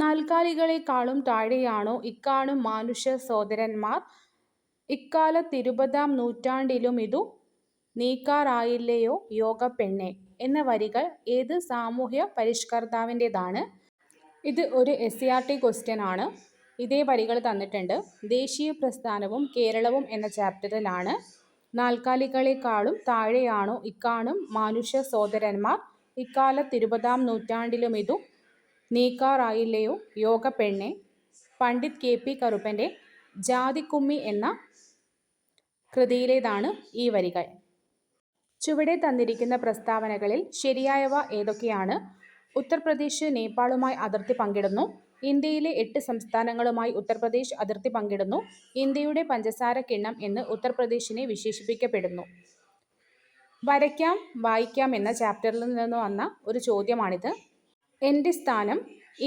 നാൽക്കാലികളെക്കാളും താഴെയാണോ ഇക്കാണും മാനുഷ സോദരന്മാർ, ഇക്കാലത്തിരുപതാം നൂറ്റാണ്ടിലുമിതു നീക്കാറായില്ലയോ യോഗപ്പെണ്ണേ എന്ന വരികൾ ഏത് സാമൂഹ്യ പരിഷ്കർത്താവിൻ്റെതാണ്? ഇത് ഒരു SCERT ക്വസ്റ്റ്യൻ ആണ്. ഇതേ വരികൾ തന്നിട്ടുണ്ട്. ദേശീയ പ്രസ്ഥാനവും കേരളവും എന്ന ചാപ്റ്ററിലാണ്. നാൽക്കാലികളെക്കാളും താഴെയാണോ ഇക്കാണും മാനുഷ സോദരന്മാർ, ഇക്കാലത്തിരുപതാം നൂറ്റാണ്ടിലുമിതു നീക്കാറായില്ലയോ യോഗപ്പെണ്ണേ. പണ്ഡിറ്റ് KP കറുപ്പൻ്റെ ജാതിക്കുമ്മി എന്ന കൃതിയിലേതാണ് ഈ വരികൾ. ചുവടെ തന്നിരിക്കുന്ന പ്രസ്താവനകളിൽ ശരിയായവ ഏതൊക്കെയാണ്? ഉത്തർപ്രദേശ് നേപ്പാളുമായി അതിർത്തി പങ്കിടുന്നു. ഇന്ത്യയിലെ 8 സംസ്ഥാനങ്ങളുമായി ഉത്തർപ്രദേശ് അതിർത്തി പങ്കിടുന്നു. ഇന്ത്യയുടെ പഞ്ചസാര കിണ്ണം എന്ന് ഉത്തർപ്രദേശിനെ വിശേഷിപ്പിക്കപ്പെടുന്നു. വരയ്ക്കാം വായിക്കാം എന്ന ചാപ്റ്ററിൽ നിന്ന് വന്ന ഒരു ചോദ്യമാണിത്. എൻ്റെ സ്ഥാനം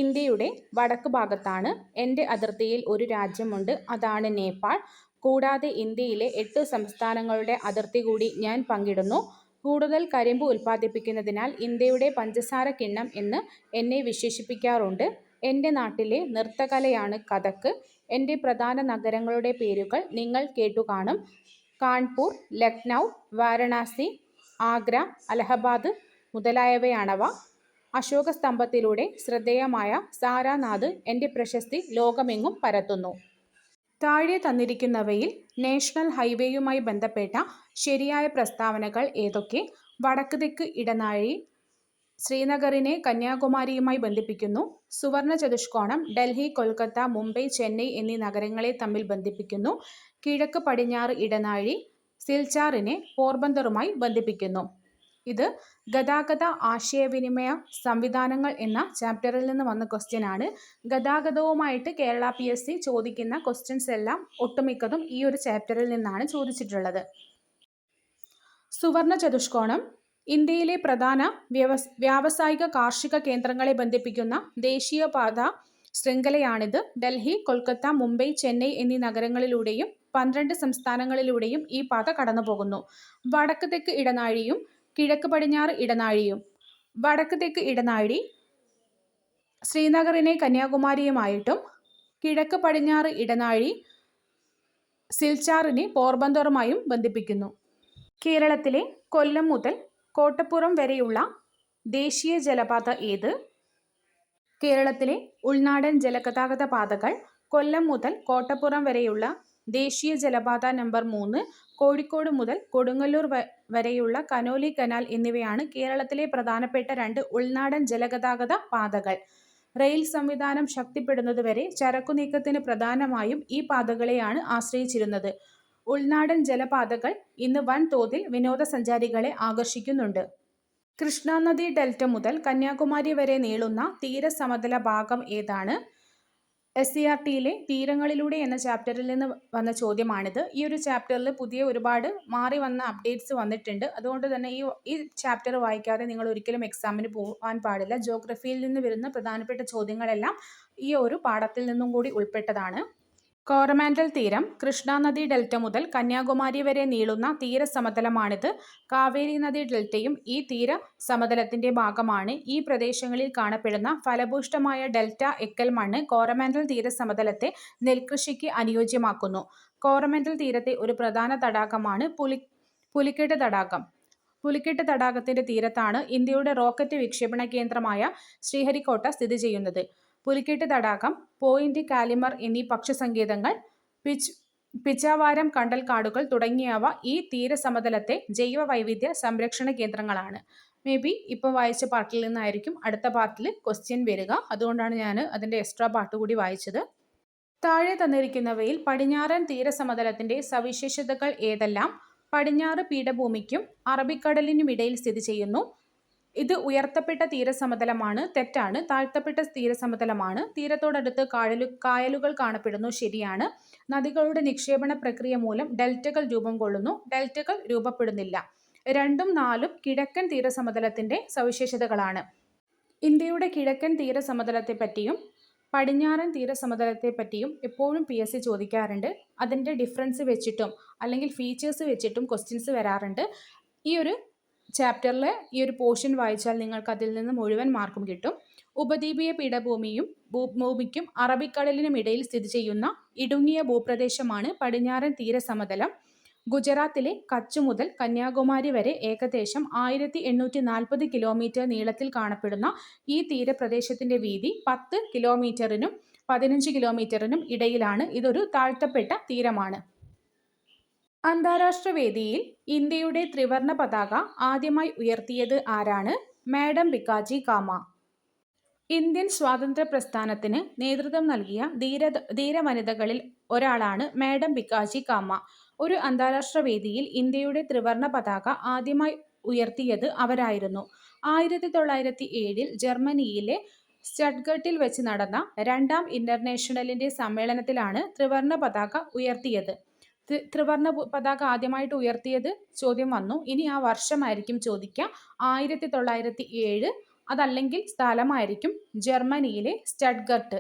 ഇന്ത്യയുടെ വടക്ക് ഭാഗത്താണ്. എൻ്റെ അതിർത്തിയിൽ ഒരു രാജ്യമുണ്ട്, അതാണ് നേപ്പാൾ. കൂടാതെ ഇന്ത്യയിലെ 8 സംസ്ഥാനങ്ങളുടെ അതിർത്തി കൂടി ഞാൻ പങ്കിടുന്നു. കൂടുതൽ കരിമ്പ് ഉൽപ്പാദിപ്പിക്കുന്നതിനാൽ ഇന്ത്യയുടെ പഞ്ചസാര കിണ്ണം എന്ന് എന്നെ വിശേഷിപ്പിക്കാറുണ്ട്. എൻ്റെ നാട്ടിലെ നൃത്തകലയാണ് കഥക്. എൻ്റെ പ്രധാന നഗരങ്ങളുടെ പേരുകൾ നിങ്ങൾ കേട്ടുകാണും. കാൺപൂർ, ലക്നൗ, വാരണാസി, ആഗ്ര, അലഹബാദ് മുതലായവയാണവ. അശോക സ്തംഭത്തിലൂടെ ശ്രദ്ധേയമായ സാരാനാഥ് എൻ്റെ പ്രശസ്തി ലോകമെങ്ങും പരത്തുന്നു. താഴെ തന്നിരിക്കുന്നവയിൽ നാഷണൽ ഹൈവേയുമായി ബന്ധപ്പെട്ട ശരിയായ പ്രസ്താവനകൾ ഏതൊക്കെ? വടക്ക് തെക്ക് ഇടനാഴി ശ്രീനഗറിനെ കന്യാകുമാരിയുമായി ബന്ധിപ്പിക്കുന്നു. സുവർണ ചതുഷ്കോണം ഡൽഹി, കൊൽക്കത്ത, മുംബൈ, ചെന്നൈ എന്നീ നഗരങ്ങളെ തമ്മിൽ ബന്ധിപ്പിക്കുന്നു. കിഴക്ക് പടിഞ്ഞാറ് ഇടനാഴി സിൽച്ചാറിനെ പോർബന്തറുമായി ബന്ധിപ്പിക്കുന്നു. ഇത് ഗതാഗത ആശയവിനിമയ സംവിധാനങ്ങൾ എന്ന ചാപ്റ്ററിൽ നിന്ന് വന്ന ക്വസ്റ്റ്യൻ ആണ്. ഗതാഗതവുമായിട്ട് കേരള PSC ചോദിക്കുന്ന ക്വസ്റ്റ്യൻസ് എല്ലാം ഒട്ടുമിക്കതും ഈ ഒരു ചാപ്റ്ററിൽ നിന്നാണ് ചോദിച്ചിട്ടുള്ളത്. സുവർണ ചതുഷ്കോണം ഇന്ത്യയിലെ പ്രധാന വ്യാവസായിക കാർഷിക കേന്ദ്രങ്ങളെ ബന്ധിപ്പിക്കുന്ന ദേശീയപാത ശൃംഖലയാണിത്. ഡൽഹി, കൊൽക്കത്ത, മുംബൈ, ചെന്നൈ എന്നീ നഗരങ്ങളിലൂടെയും 12 സംസ്ഥാനങ്ങളിലൂടെയും ഈ പാത കടന്നുപോകുന്നു. വടക്ക് തെക്ക് ഇടനാഴിയും കിഴക്ക് പടിഞ്ഞാറ് ഇടനാഴിയും. വടക്ക് തെക്ക് ഇടനാഴി ശ്രീനഗറിനെ കന്യാകുമാരിയുമായിട്ടും കിഴക്ക് പടിഞ്ഞാറ് ഇടനാഴി സിൽച്ചാറിനെ പോർബന്തറുമായും ബന്ധിപ്പിക്കുന്നു. കേരളത്തിലെ കൊല്ലം മുതൽ കോട്ടപ്പുറം വരെയുള്ള ദേശീയ ജലപാത ഏത്? കേരളത്തിലെ ഉൾനാടൻ ജലഗതാഗത പാതകൾ. കൊല്ലം മുതൽ കോട്ടപ്പുറം വരെയുള്ള ദേശീയ ജലപാത നമ്പർ 3, കോഴിക്കോട് മുതൽ കൊടുങ്ങല്ലൂർ വരെയുള്ള കനോലി കനാൽ എന്നിവയാണ് കേരളത്തിലെ പ്രധാനപ്പെട്ട 2 ഉൾനാടൻ ജലഗതാഗത പാതകൾ. റെയിൽ സംവിധാനം ശക്തിപ്പെടുന്നതുവരെ ചരക്കുനീക്കത്തിന് പ്രധാനമായും ഈ പാതകളെയാണ് ആശ്രയിച്ചിരുന്നത്. ഉൾനാടൻ ജലപാതകൾ ഇന്ന് വൻതോതിൽ വിനോദസഞ്ചാരികളെ ആകർഷിക്കുന്നുണ്ട്. കൃഷ്ണാനദി ഡെൽറ്റ മുതൽ കന്യാകുമാരി വരെ നീളുന്ന തീരസമതല ഭാഗം ഏതാണ്? SCERTയിലെ തീരങ്ങളിലൂടെ എന്ന ചാപ്റ്ററിൽ നിന്ന് വന്ന ചോദ്യമാണിത്. ഈ ഒരു ചാപ്റ്ററിൽ പുതിയ ഒരുപാട് മാറി വന്ന അപ്ഡേറ്റ്സ് വന്നിട്ടുണ്ട്. അതുകൊണ്ട് തന്നെ ഈ ചാപ്റ്റർ വായിക്കാതെ നിങ്ങൾ ഒരിക്കലും എക്സാമിന് പോകാൻ പാടില്ല. ജോഗ്രഫിയിൽ നിന്ന് വരുന്ന പ്രധാനപ്പെട്ട ചോദ്യങ്ങളെല്ലാം ഈ ഒരു പാഠത്തിൽ നിന്നും കൂടി ഉൾപ്പെട്ടതാണ്. കോറമാൻഡൽ തീരം കൃഷ്ണാനദി ഡെൽറ്റ മുതൽ കന്യാകുമാരി വരെ നീളുന്ന തീരസമതലമാണിത്. കാവേരി നദി ഡെൽറ്റയും ഈ തീരസമതലത്തിന്റെ ഭാഗമാണ്. ഈ പ്രദേശങ്ങളിൽ കാണപ്പെടുന്ന ഫലഭൂയിഷ്ഠമായ ഡെൽറ്റ എക്കൽ മണ്ണ് കോറമാൻഡൽ തീരസമതലത്തെ നെൽകൃഷിക്ക് അനുയോജ്യമാക്കുന്നു. കോറമാൻഡൽ തീരത്തെ ഒരു പ്രധാന തടാകമാണ് പുലിക്കെട്ട് തടാകം. പുലിക്കെട്ട് തടാകത്തിന്റെ തീരത്താണ് ഇന്ത്യയുടെ റോക്കറ്റ് വിക്ഷേപണ കേന്ദ്രമായ ശ്രീഹരിക്കോട്ട സ്ഥിതി ചെയ്യുന്നത്. പുലിക്കെട്ട് തടാകം, പോയിന്റ് കാലിമർ എന്നീ പക്ഷിസങ്കേതങ്ങൾ, പിച്ചാവാരം കണ്ടൽക്കാടുകൾ തുടങ്ങിയവ ഈ തീരസമതലത്തെ ജൈവ വൈവിധ്യ സംരക്ഷണ കേന്ദ്രങ്ങളാണ്. മേ ബി ഇപ്പോൾ വായിച്ച പാർട്ടിൽ നിന്നായിരിക്കും അടുത്ത പാർട്ടിൽ ക്വസ്റ്റ്യൻ വരിക. അതുകൊണ്ടാണ് ഞാൻ അതിൻ്റെ എക്സ്ട്രാ പാർട്ട് കൂടി വായിച്ചത്. താഴെ തന്നിരിക്കുന്നവയിൽ പടിഞ്ഞാറൻ തീരസമതലത്തിന്റെ സവിശേഷതകൾ ഏതെല്ലാം? പടിഞ്ഞാറ് പീഠഭൂമിക്കും അറബിക്കടലിനുമിടയിൽ സ്ഥിതി ചെയ്യുന്നു. ഇത് ഉയർത്തപ്പെട്ട തീരസമതലമാണ്. തെറ്റാണ്. താഴ്ത്തപ്പെട്ട തീരസമതലമാണ്. തീരത്തോടടുത്ത് കായലുകൾ കാണപ്പെടുന്നു. ശരിയാണ്. നദികളുടെ നിക്ഷേപണ പ്രക്രിയ മൂലം ഡെൽറ്റകൾ രൂപം കൊള്ളുന്നു. ഡെൽറ്റകൾ രൂപപ്പെടുന്നില്ല. 2ഉം 4ഉം കിഴക്കൻ തീരസമതലത്തിന്റെ സവിശേഷതകളാണ്. ഇന്ത്യയുടെ കിഴക്കൻ തീരസമതലത്തെപ്പറ്റിയും പടിഞ്ഞാറൻ തീരസമതലത്തെപ്പറ്റിയും എപ്പോഴും PSC ചോദിക്കാറുണ്ട്. അതിൻ്റെ ഡിഫറൻസ് വെച്ചിട്ടും അല്ലെങ്കിൽ ഫീച്ചേഴ്സ് വെച്ചിട്ടും ക്വസ്റ്റ്യൻസ് വരാറുണ്ട്. ഈ ഒരു ചാപ്റ്ററിൽ ഈ ഒരു പോർഷൻ വായിച്ചാൽ നിങ്ങൾക്ക് അതിൽ നിന്ന് മുഴുവൻ മാർക്കും കിട്ടും. ഉപദ്വീപീയ പീഠഭൂമിയും ഭൂമിക്കും അറബിക്കടലിനുമിടയിൽ സ്ഥിതി ചെയ്യുന്ന ഇടുങ്ങിയ ഭൂപ്രദേശമാണ് പടിഞ്ഞാറൻ തീരസമതലം. ഗുജറാത്തിലെ കച്ച് മുതൽ കന്യാകുമാരി വരെ ഏകദേശം 1840 കിലോമീറ്റർ നീളത്തിൽ കാണപ്പെടുന്ന ഈ തീരപ്രദേശത്തിന്റെ വീതി 10 കിലോമീറ്ററിനും 15 കിലോമീറ്ററിനും ഇടയിലാണ്. ഇതൊരു താഴ്ത്തപ്പെട്ട തീരമാണ്. അന്താരാഷ്ട്ര വേദിയിൽ ഇന്ത്യയുടെ ത്രിവർണ പതാക ആദ്യമായി ഉയർത്തിയത് ആരാണ്? മാഡം ഭിക്കാജി കാമ. ഇന്ത്യൻ സ്വാതന്ത്ര്യ പ്രസ്ഥാനത്തിന് നേതൃത്വം നൽകിയ ധീരവനിതകളിൽ ഒരാളാണ് മാഡം ഭിക്കാജി കാമ. ഒരു അന്താരാഷ്ട്ര വേദിയിൽ ഇന്ത്യയുടെ ത്രിവർണ പതാക ആദ്യമായി ഉയർത്തിയത് അവരായിരുന്നു. 1907 ജർമ്മനിയിലെ സ്റ്റട്ട്ഗർട്ടിൽ വെച്ച് നടന്ന രണ്ടാം ഇന്റർനാഷണലിന്റെ സമ്മേളനത്തിലാണ് ത്രിവർണ പതാക ഉയർത്തിയത്. ത്രിവർണ പതാക ആദ്യമായിട്ട് ഉയർത്തിയത് ചോദ്യം വന്നു. ഇനി ആ വർഷമായിരിക്കും ചോദിക്കുക. 1907. അതല്ലെങ്കിൽ സ്ഥലമായിരിക്കും ജർമ്മനിയിലെ സ്റ്റട്ട്ഗർട്ട്.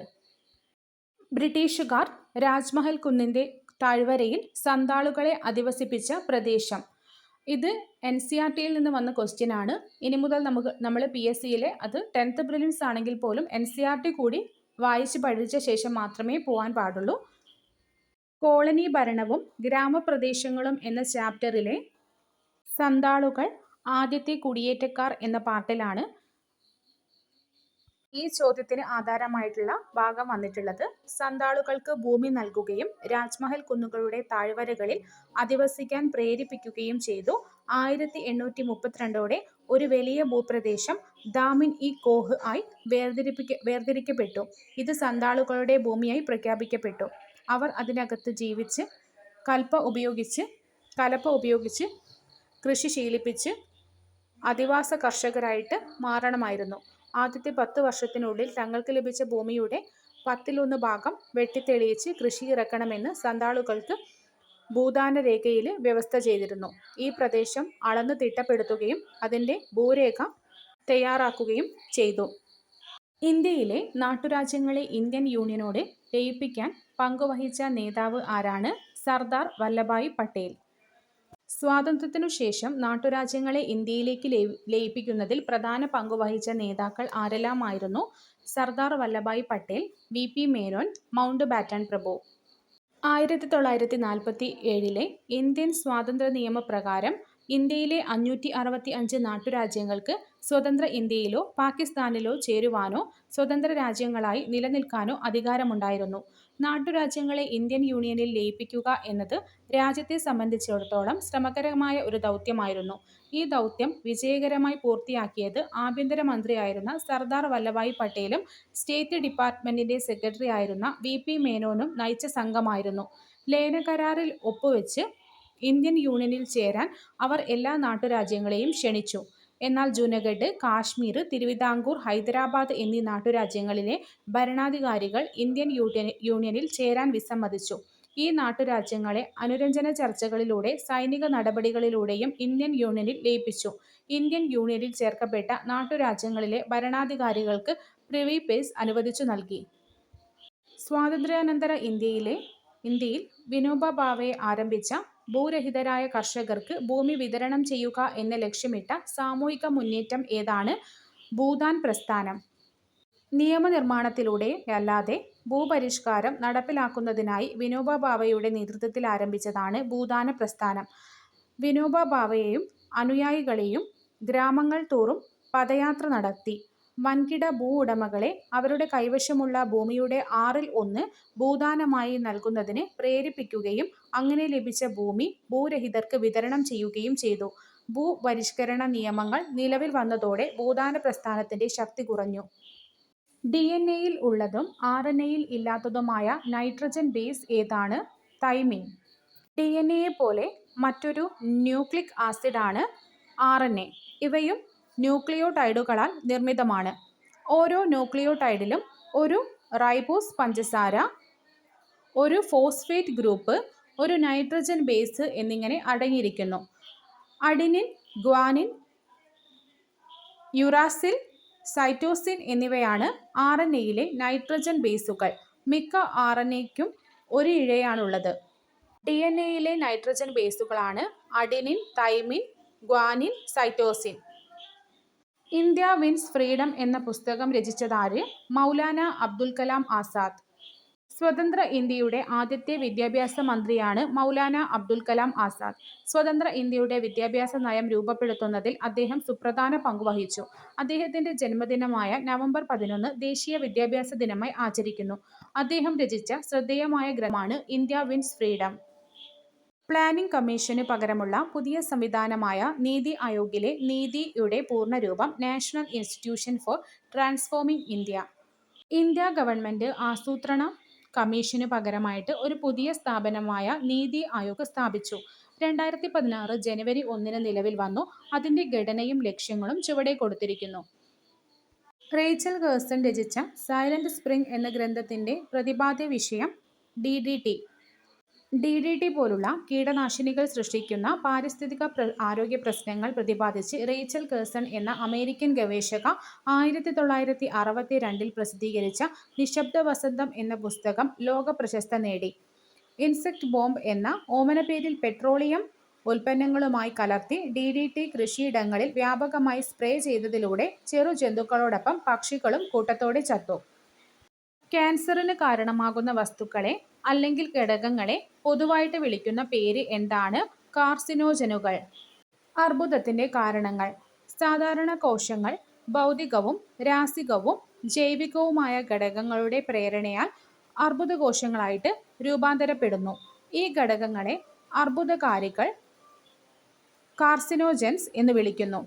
ബ്രിട്ടീഷുകാർ രാജ്മഹൽ കുന്നിന്റെ താഴ്വരയിൽ സന്താളുകളെ അധിവസിപ്പിച്ച പ്രദേശം. ഇത് NCERTയിൽ നിന്ന് വന്ന ക്വസ്റ്റ്യൻ ആണ്. ഇനി മുതൽ നമ്മൾ PSCയിലെ അത് 10th പ്രിലിംസ് ആണെങ്കിൽ പോലും NCERT കൂടി വായിച്ച് പഠിച്ച ശേഷം മാത്രമേ പോകാൻ പാടുള്ളൂ. കോളനി ഭരണവും ഗ്രാമപ്രദേശങ്ങളും എന്ന ചാപ്റ്ററിലെ സന്താളുകൾ ആദ്യത്തെ കുടിയേറ്റക്കാർ എന്ന പാർട്ടിലാണ് ഈ ചോദ്യത്തിന് ആധാരമായിട്ടുള്ള ഭാഗം വന്നിട്ടുള്ളത്. സന്താളുകൾക്ക് ഭൂമി നൽകുകയും രാജ്മഹൽ കുന്നുകളുടെ താഴ്വരകളിൽ അധിവസിക്കാൻ പ്രേരിപ്പിക്കുകയും ചെയ്തു. 1832 ഒരു വലിയ ഭൂപ്രദേശം ദാമിൻ-ഇ-കോഹ് ആയി വേർതിരിക്കപ്പെട്ടു. ഇത് സന്താളുകളുടെ ഭൂമിയായി പ്രഖ്യാപിക്കപ്പെട്ടു. അവർ അതിനകത്ത് ജീവിച്ച് കലപ്പ ഉപയോഗിച്ച് കൃഷി ശീലിപ്പിച്ച് അധിവാസ കർഷകരായിട്ട് മാറണമായിരുന്നു. ആദ്യത്തെ 10 വർഷത്തിനുള്ളിൽ തങ്ങൾക്ക് ലഭിച്ച ഭൂമിയുടെ 1/10 ഭാഗം വെട്ടിത്തെളിയിച്ച് കൃഷി ഇറക്കണമെന്ന് സന്താളുകൾക്ക് ഭൂദാനരേഖയിൽ വ്യവസ്ഥ ചെയ്തിരുന്നു. ഈ പ്രദേശം അളന്ന് തിട്ടപ്പെടുത്തുകയും അതിൻ്റെ ഭൂരേഖ തയ്യാറാക്കുകയും ചെയ്തു. ഇന്ത്യയിലെ നാട്ടുരാജ്യങ്ങളെ ഇന്ത്യൻ യൂണിയനോട് ലയിപ്പിക്കാൻ പങ്കുവഹിച്ച നേതാവ് ആരാണ്? സർദാർ വല്ലഭായ് പട്ടേൽ. സ്വാതന്ത്ര്യത്തിനു ശേഷം നാട്ടുരാജ്യങ്ങളെ ഇന്ത്യയിലേക്ക് ലയിപ്പിക്കുന്നതിൽ പ്രധാന പങ്കുവഹിച്ച നേതാക്കൾ ആരെല്ലാമായിരുന്നു? Sardar Vallabhbhai Patel, VP Menon, Mountbatten പ്രഭു. 1947 ഇന്ത്യൻ സ്വാതന്ത്ര്യ നിയമപ്രകാരം ഇന്ത്യയിലെ 565 നാട്ടുരാജ്യങ്ങൾക്ക് സ്വതന്ത്ര ഇന്ത്യയിലോ പാകിസ്ഥാനിലോ ചേരുവാനോ സ്വതന്ത്ര രാജ്യങ്ങളായി നിലനിൽക്കാനോ അധികാരമുണ്ടായിരുന്നു. നാട്ടുരാജ്യങ്ങളെ ഇന്ത്യൻ യൂണിയനിൽ ലയിപ്പിക്കുക എന്നത് രാജ്യത്തെ സംബന്ധിച്ചിടത്തോളം ശ്രമകരമായ ഒരു ദൗത്യമായിരുന്നു. ഈ ദൗത്യം വിജയകരമായി പൂർത്തിയാക്കിയത് ആഭ്യന്തരമന്ത്രിയായിരുന്ന സർദാർ വല്ലഭായ് പട്ടേലും സ്റ്റേറ്റ് ഡിപ്പാർട്ട്മെന്റിന്റെ സെക്രട്ടറി ആയിരുന്ന VP മേനോനും നയിച്ച സംഘമായിരുന്നു. ലയനകരാറിൽ ഒപ്പുവെച്ച് ഇന്ത്യൻ യൂണിയനിൽ ചേരാൻ അവർ എല്ലാ നാട്ടുരാജ്യങ്ങളെയും ക്ഷണിച്ചു. എന്നാൽ ജുനഗഡ്, കാശ്മീർ, തിരുവിതാംകൂർ, ഹൈദരാബാദ് എന്നീ നാട്ടുരാജ്യങ്ങളിലെ ഭരണാധികാരികൾ ഇന്ത്യൻ യൂണിയനിൽ ചേരാൻ വിസമ്മതിച്ചു. ഈ നാട്ടുരാജ്യങ്ങളെ അനുരഞ്ജന ചർച്ചകളിലൂടെ സൈനിക നടപടികളിലൂടെയും ഇന്ത്യൻ യൂണിയനിൽ ലയിപ്പിച്ചു. ഇന്ത്യൻ യൂണിയനിൽ ചേർക്കപ്പെട്ട നാട്ടുരാജ്യങ്ങളിലെ ഭരണാധികാരികൾക്ക് പ്രിവി പേഴ്സ് അനുവദിച്ചു നൽകി. സ്വാതന്ത്ര്യാനന്തര ഇന്ത്യയിൽ വിനോബ ഭാവെ ആരംഭിച്ച ഭൂരഹിതരായ കർഷകർക്ക് ഭൂമി വിതരണം ചെയ്യുക എന്ന ലക്ഷ്യമിട്ട സാമൂഹിക മുന്നേറ്റം ഏതാണ്? ഭൂദാൻ പ്രസ്ഥാനം. നിയമനിർമ്മാണത്തിലൂടെയല്ലാതെ ഭൂപരിഷ്കാരം നടപ്പിലാക്കുന്നതിനായി വിനോബ ഭാവെയുടെ നേതൃത്വത്തിൽ ആരംഭിച്ചതാണ് ഭൂദാന പ്രസ്ഥാനം. വിനോബ ഭാവെയും അനുയായികളെയും ഗ്രാമങ്ങൾ തോറും പദയാത്ര നടത്തി വൻകിട ഭൂ ഉടമകളെ അവരുടെ കൈവശമുള്ള ഭൂമിയുടെ 1/6 ഭൂദാനമായി നൽകുന്നതിന് പ്രേരിപ്പിക്കുകയും അങ്ങനെ ലഭിച്ച ഭൂമി ഭൂരഹിതർക്ക് വിതരണം ചെയ്യുകയും ചെയ്തു. ഭൂപരിഷ്കരണ നിയമങ്ങൾ നിലവിൽ വന്നതോടെ ഭൂദാന പ്രസ്ഥാനത്തിന്റെ ശക്തി കുറഞ്ഞു. DNA-യിൽ ഉള്ളതും RNA-യിൽ ഇല്ലാത്തതുമായ നൈട്രജൻ ബേസ് ഏതാണ്? തൈമിൻ. DNA പോലെ മറ്റൊരു ന്യൂക്ലിക് ആസിഡാണ് RNA. ഇവയും ന്യൂക്ലിയോടൈഡുകളാൽ നിർമ്മിതമാണ്. ഓരോ ന്യൂക്ലിയോടൈഡിലും ഒരു റൈബോസ് പഞ്ചസാര, ഒരു ഫോസ്ഫേറ്റ് ഗ്രൂപ്പ്, ഒരു നൈട്രജൻ ബേസ് എന്നിങ്ങനെ അടങ്ങിയിരിക്കുന്നു. അഡിനിൻ, ഗ്വാനിൻ, യുറാസിൽ, സൈറ്റോസിൻ എന്നിവയാണ് RNA-യിലെ നൈട്രജൻ ബേസുകൾ. മിക്ക RNA-യ്ക്കും ഒരു ഇഴയാണുള്ളത്. DNA-യിലെ നൈട്രജൻ ബേസുകളാണ് adenine, thymine, guanine, cytosine. India wins freedom എന്ന പുസ്തകം രചിച്ചതാര്? മൗലാന അബ്ദുൽ കലാം ആസാദ്. സ്വതന്ത്ര ഇന്ത്യയുടെ ആദ്യത്തെ വിദ്യാഭ്യാസ മന്ത്രിയാണ് മൗലാന അബ്ദുൽ കലാം ആസാദ്. സ്വതന്ത്ര ഇന്ത്യയുടെ വിദ്യാഭ്യാസ നയം രൂപപ്പെടുത്തുന്നതിൽ അദ്ദേഹം സുപ്രധാന പങ്കുവഹിച്ചു. അദ്ദേഹത്തിന്റെ ജന്മദിനമായ നവംബർ 11 ദേശീയ വിദ്യാഭ്യാസ ദിനമായി ആചരിക്കുന്നു. അദ്ദേഹം രചിച്ച ശ്രദ്ധേയമായ ഗ്രന്ഥമാണ് ഇന്ത്യ വിൻസ് ഫ്രീഡം. പ്ലാനിംഗ് കമ്മീഷനു പകരമുള്ള പുതിയ സംവിധാനമായ നീതി ആയോഗിലെ നീതിയുടെ പൂർണ്ണരൂപം national institution for transforming India. India government ആസൂത്രണ കമ്മീഷനു പകരമായിട്ട് ഒരു പുതിയ സ്ഥാപനമായ നീതി ആയോഗ് സ്ഥാപിച്ചു. 2016 ജനുവരി 1 നിലവിൽ വന്നു. അതിന്റെ ഘടനയും ലക്ഷ്യങ്ങളും ചുവടെ കൊടുത്തിരിക്കുന്നു. റേച്ചൽ കേഴ്സൺ രചിച്ച സൈലന്റ് സ്പ്രിംഗ് എന്ന ഗ്രന്ഥത്തിന്റെ പ്രതിപാദ്യ വിഷയം DDT പോലുള്ള കീടനാശിനികൾ സൃഷ്ടിക്കുന്ന പാരിസ്ഥിതിക ആരോഗ്യ പ്രശ്നങ്ങൾ പ്രതിപാദിച്ച് റേച്ചൽ കേഴ്സൺ എന്ന അമേരിക്കൻ ഗവേഷക 1962 പ്രസിദ്ധീകരിച്ച നിശബ്ദ വസന്തം എന്ന പുസ്തകം ലോക പ്രശസ്തി നേടി. ഇൻസെക്ട് ബോംബ് എന്ന ഓമനപ്പേരിൽ പെട്രോളിയം ഉൽപ്പന്നങ്ങളുമായി കലർത്തി DDT കൃഷിയിടങ്ങളിൽ വ്യാപകമായി സ്പ്രേ ചെയ്തതിലൂടെ ചെറു ജന്തുക്കളോടൊപ്പം പക്ഷികളും കൂട്ടത്തോടെ ചത്തു. ക്യാൻസറിന് കാരണമാകുന്ന വസ്തുക്കളെ അല്ലെങ്കിൽ ഘടകങ്ങളെ പൊതുവായിട്ട് വിളിക്കുന്ന പേര് എന്താണ്? കാർസിനോജനുകൾ. അർബുദത്തിന്റെ കാരണങ്ങൾ. സാധാരണ കോശങ്ങൾ ഭൗതികവും രാസികവും ജൈവികവുമായ ഘടകങ്ങളുടെ പ്രേരണയാൽ അർബുദകോശങ്ങളായിട്ട് രൂപാന്തരപ്പെടുന്നു. ഈ ഘടകങ്ങളെ അർബുദകാരികൾ കാർസിനോജൻസ് എന്ന് വിളിക്കുന്നു.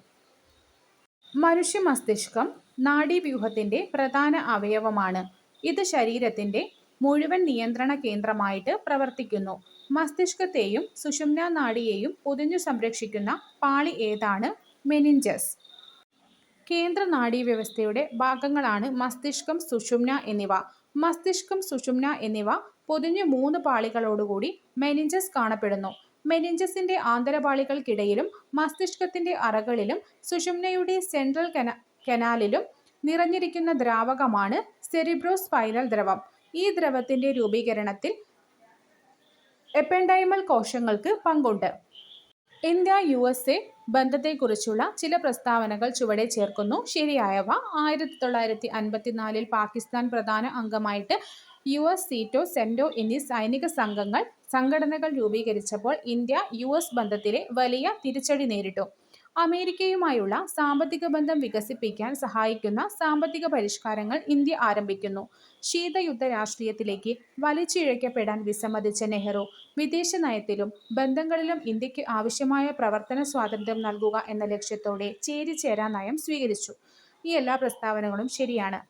മനുഷ്യ മസ്തിഷ്കം നാഡീവ്യൂഹത്തിന്റെ പ്രധാന അവയവമാണ്. ഇത് ശരീരത്തിന്റെ മുഴുവൻ നിയന്ത്രണ കേന്ദ്രമായിട്ട് പ്രവർത്തിക്കുന്നു. മസ്തിഷ്കത്തെയും സുഷുമ്നാ നാഡിയെയും പൊതിഞ്ഞു സംരക്ഷിക്കുന്ന പാളി ഏതാണ്? മെനിഞ്ചസ്. കേന്ദ്ര നാഡീവ്യവസ്ഥയുടെ ഭാഗങ്ങളാണ് മസ്തിഷ്കം, സുഷുമ്ന എന്നിവ. മസ്തിഷ്കം, സുഷുമ്ന എന്നിവ പൊതിഞ്ഞു 3 പാളികളോടുകൂടി മെനിഞ്ചസ് കാണപ്പെടുന്നു. മെനിഞ്ചസിന്റെ ആന്തരപാളികൾക്കിടയിലും മസ്തിഷ്കത്തിന്റെ അറകളിലും സുഷുമ്നയുടെ സെൻട്രൽ കനാലിലും നിറഞ്ഞിരിക്കുന്ന ദ്രാവകമാണ് സെറിബ്രോസ്പൈനൽ ദ്രവം. ഈ ദ്രവത്തിന്റെ രൂപീകരണത്തിൽ എപ്പെൻഡൈമൽ കോശങ്ങൾക്ക് പങ്കുണ്ട്. ഇന്ത്യ-USA ബന്ധത്തെക്കുറിച്ചുള്ള ചില പ്രസ്താവനകൾ ചുവടെ ചേർക്കുന്നു. ശരിയായവ. 1954 പാകിസ്ഥാൻ പ്രധാന അംഗമായിട്ട് US, സീറ്റോ, സെൻഡോ എന്നീ സൈനിക സംഘടനകൾ രൂപീകരിച്ചപ്പോൾ ഇന്ത്യ-US ബന്ധത്തിലെ വലിയ തിരിച്ചടി നേരിട്ടു. അമേരിക്കയുമായുള്ള സാമ്പത്തിക ബന്ധം വികസിപ്പിക്കാൻ സഹായിക്കുന്ന സാമ്പത്തിക പരിഷ്കാരങ്ങൾ ഇന്ത്യ ആരംഭിക്കുന്നു. ശീതയുദ്ധ രാഷ്ട്രീയത്തിലേക്ക് വലിച്ചിഴക്കപ്പെടാൻ വിസമ്മതിച്ച നെഹ്റു വിദേശ നയത്തിലും ബന്ധങ്ങളിലും ഇന്ത്യക്ക് ആവശ്യമായ പ്രവർത്തന സ്വാതന്ത്ര്യം നൽകുക എന്ന ലക്ഷ്യത്തോടെ ചേരിചേരാ നയം സ്വീകരിച്ചു. ഈ എല്ലാ പ്രസ്താവനകളും ശരിയാണ്.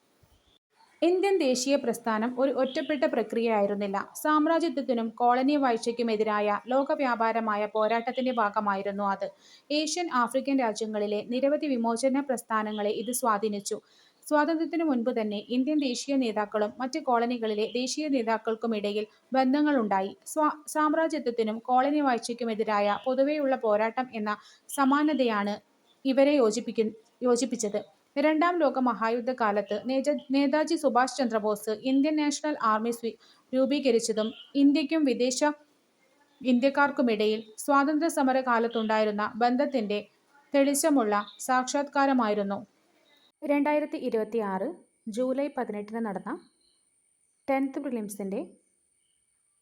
ഇന്ത്യൻ ദേശീയ പ്രസ്ഥാനം ഒരു ഒറ്റപ്പെട്ട പ്രക്രിയയായിരുന്നില്ല. സാമ്രാജ്യത്വത്തിനും കോളനി വാഴ്ചയ്ക്കുമെതിരായ ലോകവ്യാപകമായ പോരാട്ടത്തിന്റെ ഭാഗമായിരുന്നു അത്. ഏഷ്യൻ, ആഫ്രിക്കൻ രാജ്യങ്ങളിലെ നിരവധി വിമോചന പ്രസ്ഥാനങ്ങളെ ഇത് സ്വാധീനിച്ചു. സ്വാതന്ത്ര്യത്തിനു മുൻപ് തന്നെ ഇന്ത്യൻ ദേശീയ നേതാക്കളും മറ്റ് കോളനികളിലെ ദേശീയ നേതാക്കൾക്കുമിടയിൽ ബന്ധങ്ങളുണ്ടായി. സാമ്രാജ്യത്വത്തിനും കോളനി വാഴ്ചയ്ക്കുമെതിരായ പൊതുവെയുള്ള പോരാട്ടം എന്ന സമാനതയാണ് ഇവരെ യോജിപ്പിച്ചത്. രണ്ടാം ലോക മഹായുദ്ധകാലത്ത് Netaji Subhash Chandrabose Indian national army രൂപീകരിച്ചതും ഇന്ത്യക്കും വിദേശ ഇന്ത്യക്കാർക്കുമിടയിൽ സ്വാതന്ത്ര്യ സമര കാലത്തുണ്ടായിരുന്ന ബന്ധത്തിന്റെ തെളിച്ചമുള്ള സാക്ഷാത്കാരമായിരുന്നു. 2026 ജൂലൈ 18 നടന്ന 10th പ്രിലിംസിന്റെ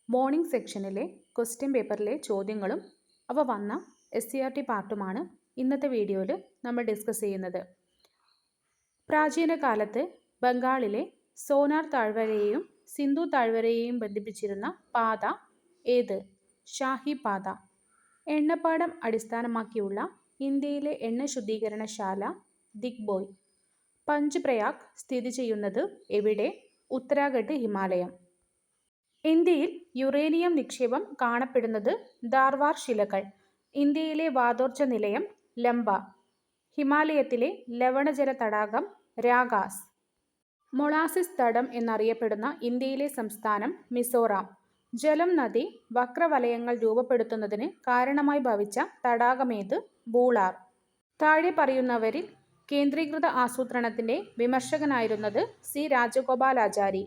മോർണിംഗ് സെക്ഷനിലെ ക്വസ്റ്റ്യൻ പേപ്പറിലെ ചോദ്യങ്ങളും അവ വന്ന SCERT പാർട്ടുമാണ് ഇന്നത്തെ വീഡിയോയിൽ നമ്മൾ ഡിസ്കസ് ചെയ്യുന്നത്. പ്രാചീന കാലത്ത് ബംഗാളിലെ സോനാർ താഴ്വരയെയും സിന്ധു താഴ്വരയെയും ബന്ധിപ്പിച്ചിരുന്ന പാത ഏത്? ഷാഹി പാത. എണ്ണപ്പാടം അടിസ്ഥാനമാക്കിയുള്ള ഇന്ത്യയിലെ എണ്ണ ശുദ്ധീകരണശാല ദിഗ്ബോയ്. പഞ്ച് പ്രയാഗ് സ്ഥിതി ചെയ്യുന്നത് എവിടെ? ഉത്തരാഖണ്ഡ്, ഹിമാലയം. ഇന്ത്യയിൽ യുറേനിയം നിക്ഷേപം കാണപ്പെടുന്നത് ധാർവാർ ശിലകൾ. ഇന്ത്യയിലെ വാതോർജ്ജ നിലയം ലംബ. ഹിമാലയത്തിലെ ലവണജല തടാകം രാഗാസ്. മൊളാസിസ് തടം എന്നറിയപ്പെടുന്ന ഇന്ത്യയിലെ സംസ്ഥാനം മിസോറാം. ജലം നദി വക്രവലയങ്ങൾ രൂപപ്പെടുത്തുന്നതിന് കാരണമായി ഭവിച്ച തടാകമേത്? ബൂളാർ. താഴെ പറയുന്നവരിൽ കേന്ദ്രീകൃത ആസൂത്രണത്തിന്റെ വിമർശകനായിരുന്നത് C. രാജഗോപാലാചാരി.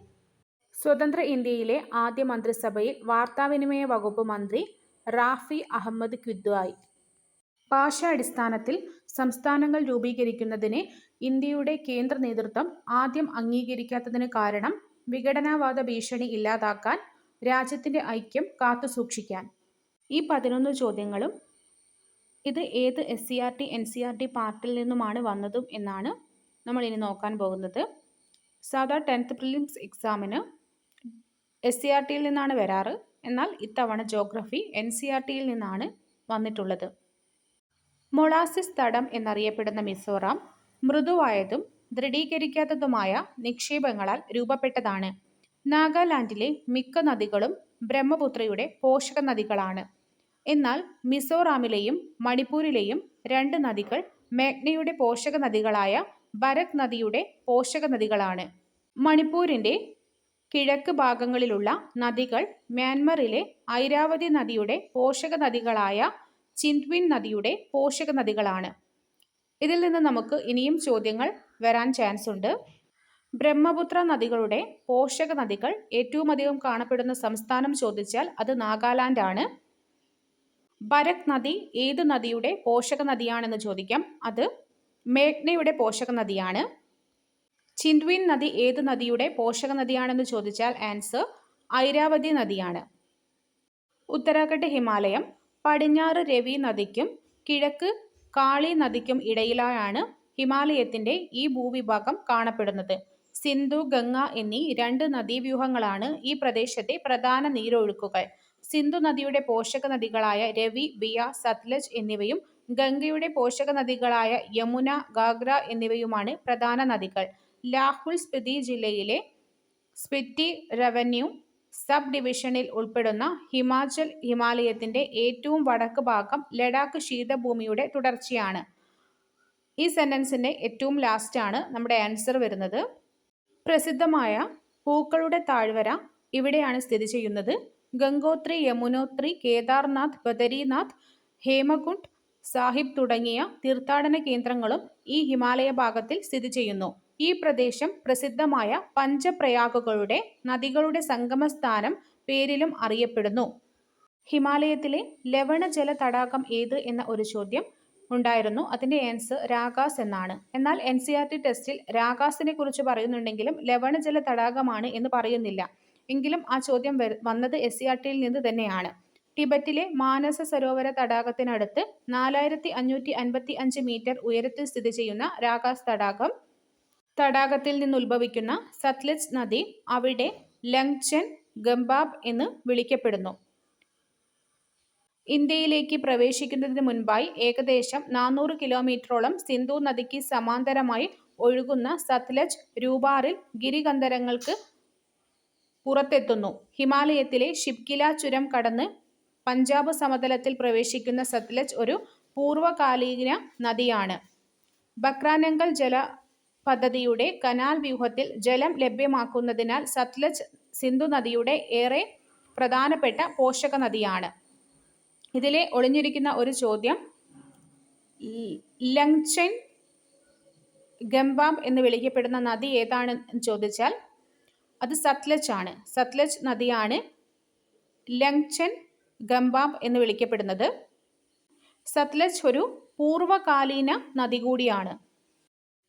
സ്വതന്ത്ര ഇന്ത്യയിലെ ആദ്യ മന്ത്രിസഭയിൽ വാർത്താവിനിമയ വകുപ്പ് മന്ത്രി റാഫി അഹമ്മദ് ക്വിദ്വായ്. ഭാഷാടിസ്ഥാനത്തിൽ സംസ്ഥാനങ്ങൾ രൂപീകരിക്കുന്നതിനെ ഇന്ത്യയുടെ കേന്ദ്ര നേതൃത്വം ആദ്യം അംഗീകരിക്കാത്തതിന് കാരണം വിഘടനവാദ ഭീഷണി ഇല്ലാതാക്കാൻ, രാജ്യത്തിന്റെ ഐക്യം കാത്തുസൂക്ഷിക്കാൻ. ഈ 11 ചോദ്യങ്ങളും ഇത് ഏത് SCERT NCERT പാർട്ടിൽ നിന്നുമാണ് വന്നതും എന്നാണ് നമ്മൾ ഇനി നോക്കാൻ പോകുന്നത്. സാധാ 10th പ്രിലിംസ് എക്സാമിന് SCERTയിൽ നിന്നാണ് വരാറ്. എന്നാൽ ഇത്തവണ ജോഗ്രഫി NCERTയിൽ നിന്നാണ് വന്നിട്ടുള്ളത്. മൊളാസിസ് തടം എന്നറിയപ്പെടുന്ന മിസോറാം മൃദുവായതും ദൃഢീകരിക്കാത്തതുമായ നിക്ഷേപങ്ങളാൽ രൂപപ്പെട്ടതാണ്. നാഗാലാൻഡിലെ മിക്ക നദികളും ബ്രഹ്മപുത്രയുടെ പോഷക നദികളാണ്. എന്നാൽ മിസോറാമിലെയും മണിപ്പൂരിലെയും 2 നദികൾ മേഘ്നയുടെ പോഷക നദികളായ ബരക് നദിയുടെ പോഷക നദികളാണ്. മണിപ്പൂരിന്റെ കിഴക്ക് ഭാഗങ്ങളിലുള്ള നദികൾ മ്യാൻമറിലെ ഐരാവതി നദിയുടെ പോഷക നദികളായ ചിന്ദ്വിൻ നദിയുടെ പോഷക നദികളാണ്. ഇതിൽ നിന്ന് നമുക്ക് ഇനിയും ചോദ്യങ്ങൾ വരാൻ ചാൻസ് ഉണ്ട്. ബ്രഹ്മപുത്ര നദികളുടെ പോഷക നദികൾ ഏറ്റവും അധികം കാണപ്പെടുന്ന സംസ്ഥാനം ചോദിച്ചാൽ അത് നാഗാലാൻഡ് ആണ്. ബരക് നദി ഏത് നദിയുടെ പോഷക നദിയാണെന്ന് ചോദിക്കാം. അത് മേഘ്നയുടെ പോഷക നദിയാണ്. ചിന്ദ്വിൻ നദി ഏത് നദിയുടെ പോഷക നദിയാണെന്ന് ചോദിച്ചാൽ ആൻസർ ഐരാവതി നദിയാണ്. ഉത്തരാഖണ്ഡ് ഹിമാലയം പടിഞ്ഞാറ് രവി നദിക്കും കിഴക്ക് കാളി നദിക്കും ഇടയിലായാണ് ഹിമാലയത്തിന്റെ ഈ ഭൂവിഭാഗം കാണപ്പെടുന്നത്. സിന്ധു, ഗംഗ എന്നീ 2 നദീവ്യൂഹങ്ങളാണ് ഈ പ്രദേശത്തെ പ്രധാന നീരൊഴുക്കുകൾ. സിന്ധു നദിയുടെ പോഷക നദികളായ രവി, ബിയ, സത്ലജ് എന്നിവയും ഗംഗയുടെ പോഷക നദികളായ യമുന, ഗാഗ്ര എന്നിവയുമാണ് പ്രധാന നദികൾ. ലാഹുൽ സ്പിതി ജില്ലയിലെ സ്പിറ്റി റവന്യൂ സബ് ഡിവിഷനിൽ ഉൾപ്പെടുന്ന ഹിമാചൽ ഹിമാലയത്തിന്റെ ഏറ്റവും വടക്ക് ഭാഗം ലഡാക്ക് ശീതഭൂമിയുടെ തുടർച്ചയാണ്. ഈ സെന്റൻസിന്റെ ഏറ്റവും ലാസ്റ്റ് ആണ് നമ്മുടെ ആൻസർ വരുന്നത്. പ്രസിദ്ധമായ പൂക്കളുടെ താഴ്വര ഇവിടെയാണ് സ്ഥിതി ചെയ്യുന്നത്. ഗംഗോത്രി, യമുനോത്രി, കേദാർനാഥ്, ബദരിനാഥ്, ഹേമകുണ്ട് സാഹിബ് തുടങ്ങിയ തീർത്ഥാടന കേന്ദ്രങ്ങളും ഈ ഹിമാലയ ഭാഗത്തിൽ സ്ഥിതി ചെയ്യുന്നു. ഈ പ്രദേശം പ്രസിദ്ധമായ പഞ്ചപ്രയാഗുകളുടെ നദികളുടെ സംഗമസ്ഥാനം പേരിലും അറിയപ്പെടുന്നു. ഹിമാലയത്തിലെ ലവണജല തടാകം ഏത് എന്ന ഒരു ചോദ്യം ഉണ്ടായിരുന്നു. അതിന്റെ ആൻസർ രാഗാസ് എന്നാണ്. എന്നാൽ NCERT ടെസ്റ്റിൽ രാഗാസിനെ കുറിച്ച് പറയുന്നുണ്ടെങ്കിലും ലവണജല തടാകമാണ് എന്ന് പറയുന്നില്ല. എങ്കിലും ആ ചോദ്യം വന്നത് SCERTയിൽ നിന്ന് തന്നെയാണ്. ടിബറ്റിലെ മാനസ സരോവര തടാകത്തിനടുത്ത് 4555 മീറ്റർ ഉയരത്തിൽ സ്ഥിതി ചെയ്യുന്ന രാഗാസ് തടാകത്തിൽ നിന്നുത്ഭവിക്കുന്ന സത്ലജ് നദി അവിടെ ലങ്ചൻ ഗംബാബ് എന്ന് വിളിക്കപ്പെടുന്നു. ഇന്ത്യയിലേക്ക് പ്രവേശിക്കുന്നതിന് മുൻപായി ഏകദേശം 400 കിലോമീറ്ററോളം സിന്ധു നദിക്ക് സമാന്തരമായി ഒഴുകുന്ന സത്ലജ് രൂപാറിൽ ഗിരികന്ധരങ്ങൾക്ക് പുറത്തെത്തുന്നു. ഹിമാലയത്തിലെ ഷിപ്കില ചുരം കടന്ന് പഞ്ചാബ് സമതലത്തിൽ പ്രവേശിക്കുന്ന സത്ലജ് ഒരു പൂർവ്വകാലീന നദിയാണ്. ബക്രാനങ്കൽ ജല പദ്ധതിയുടെ കനാൽ വ്യൂഹത്തിൽ ജലം ലഭ്യമാക്കുന്നതിനാൽ സത്ലജ് സിന്ധു നദിയുടെ ഏറെ പ്രധാനപ്പെട്ട പോഷക നദിയാണ്. ഇതിലെ ഒളിഞ്ഞിരിക്കുന്ന ഒരു ചോദ്യം ലങ്ചൻ ഗംബാബ് എന്ന് വിളിക്കപ്പെടുന്ന നദി ഏതാണ് എന്ന് ചോദിച്ചാൽ അത് സത്ലജ് ആണ്. സത്ലജ് നദിയാണ് ലങ്ചൻ ഗംബാബ് എന്ന് വിളിക്കപ്പെടുന്നത്. സത്ലജ് ഒരു പൂർവ്വകാലീന നദി കൂടിയാണ്.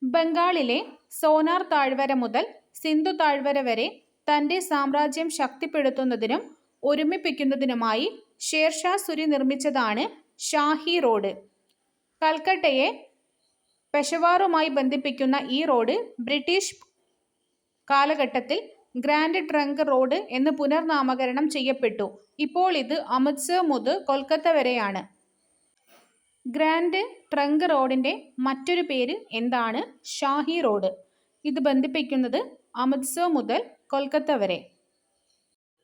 ബംഗാളിലെ സോനാർ താഴ്വര മുതൽ സിന്ധു താഴ്വര വരെ തന്റെ സാമ്രാജ്യം ശക്തിപ്പെടുത്തുന്നതിനും ഒരുമിപ്പിക്കുന്നതിനുമായി ഷേർഷാ സുരി നിർമ്മിച്ചതാണ് ഷാഹി റോഡ്. കൽക്കട്ടയെ പെഷവാറുമായി ബന്ധിപ്പിക്കുന്ന ഈ റോഡ് ബ്രിട്ടീഷ് കാലഘട്ടത്തിൽ ഗ്രാൻഡ് ട്രങ്ക് റോഡ് എന്ന് പുനർനാമകരണം ചെയ്യപ്പെട്ടു. ഇപ്പോൾ ഇത് അമൃത്സർ മുതൽ കൊൽക്കത്ത വരെയാണ്. ഗ്രാൻഡ് ട്രങ്ക് റോഡിന്റെ മറ്റൊരു പേര് എന്താണ്? ഷാഹി റോഡ്. ഇത് ബന്ധിപ്പിക്കുന്നത് അമൃത്സർ മുതൽ കൊൽക്കത്ത വരെ.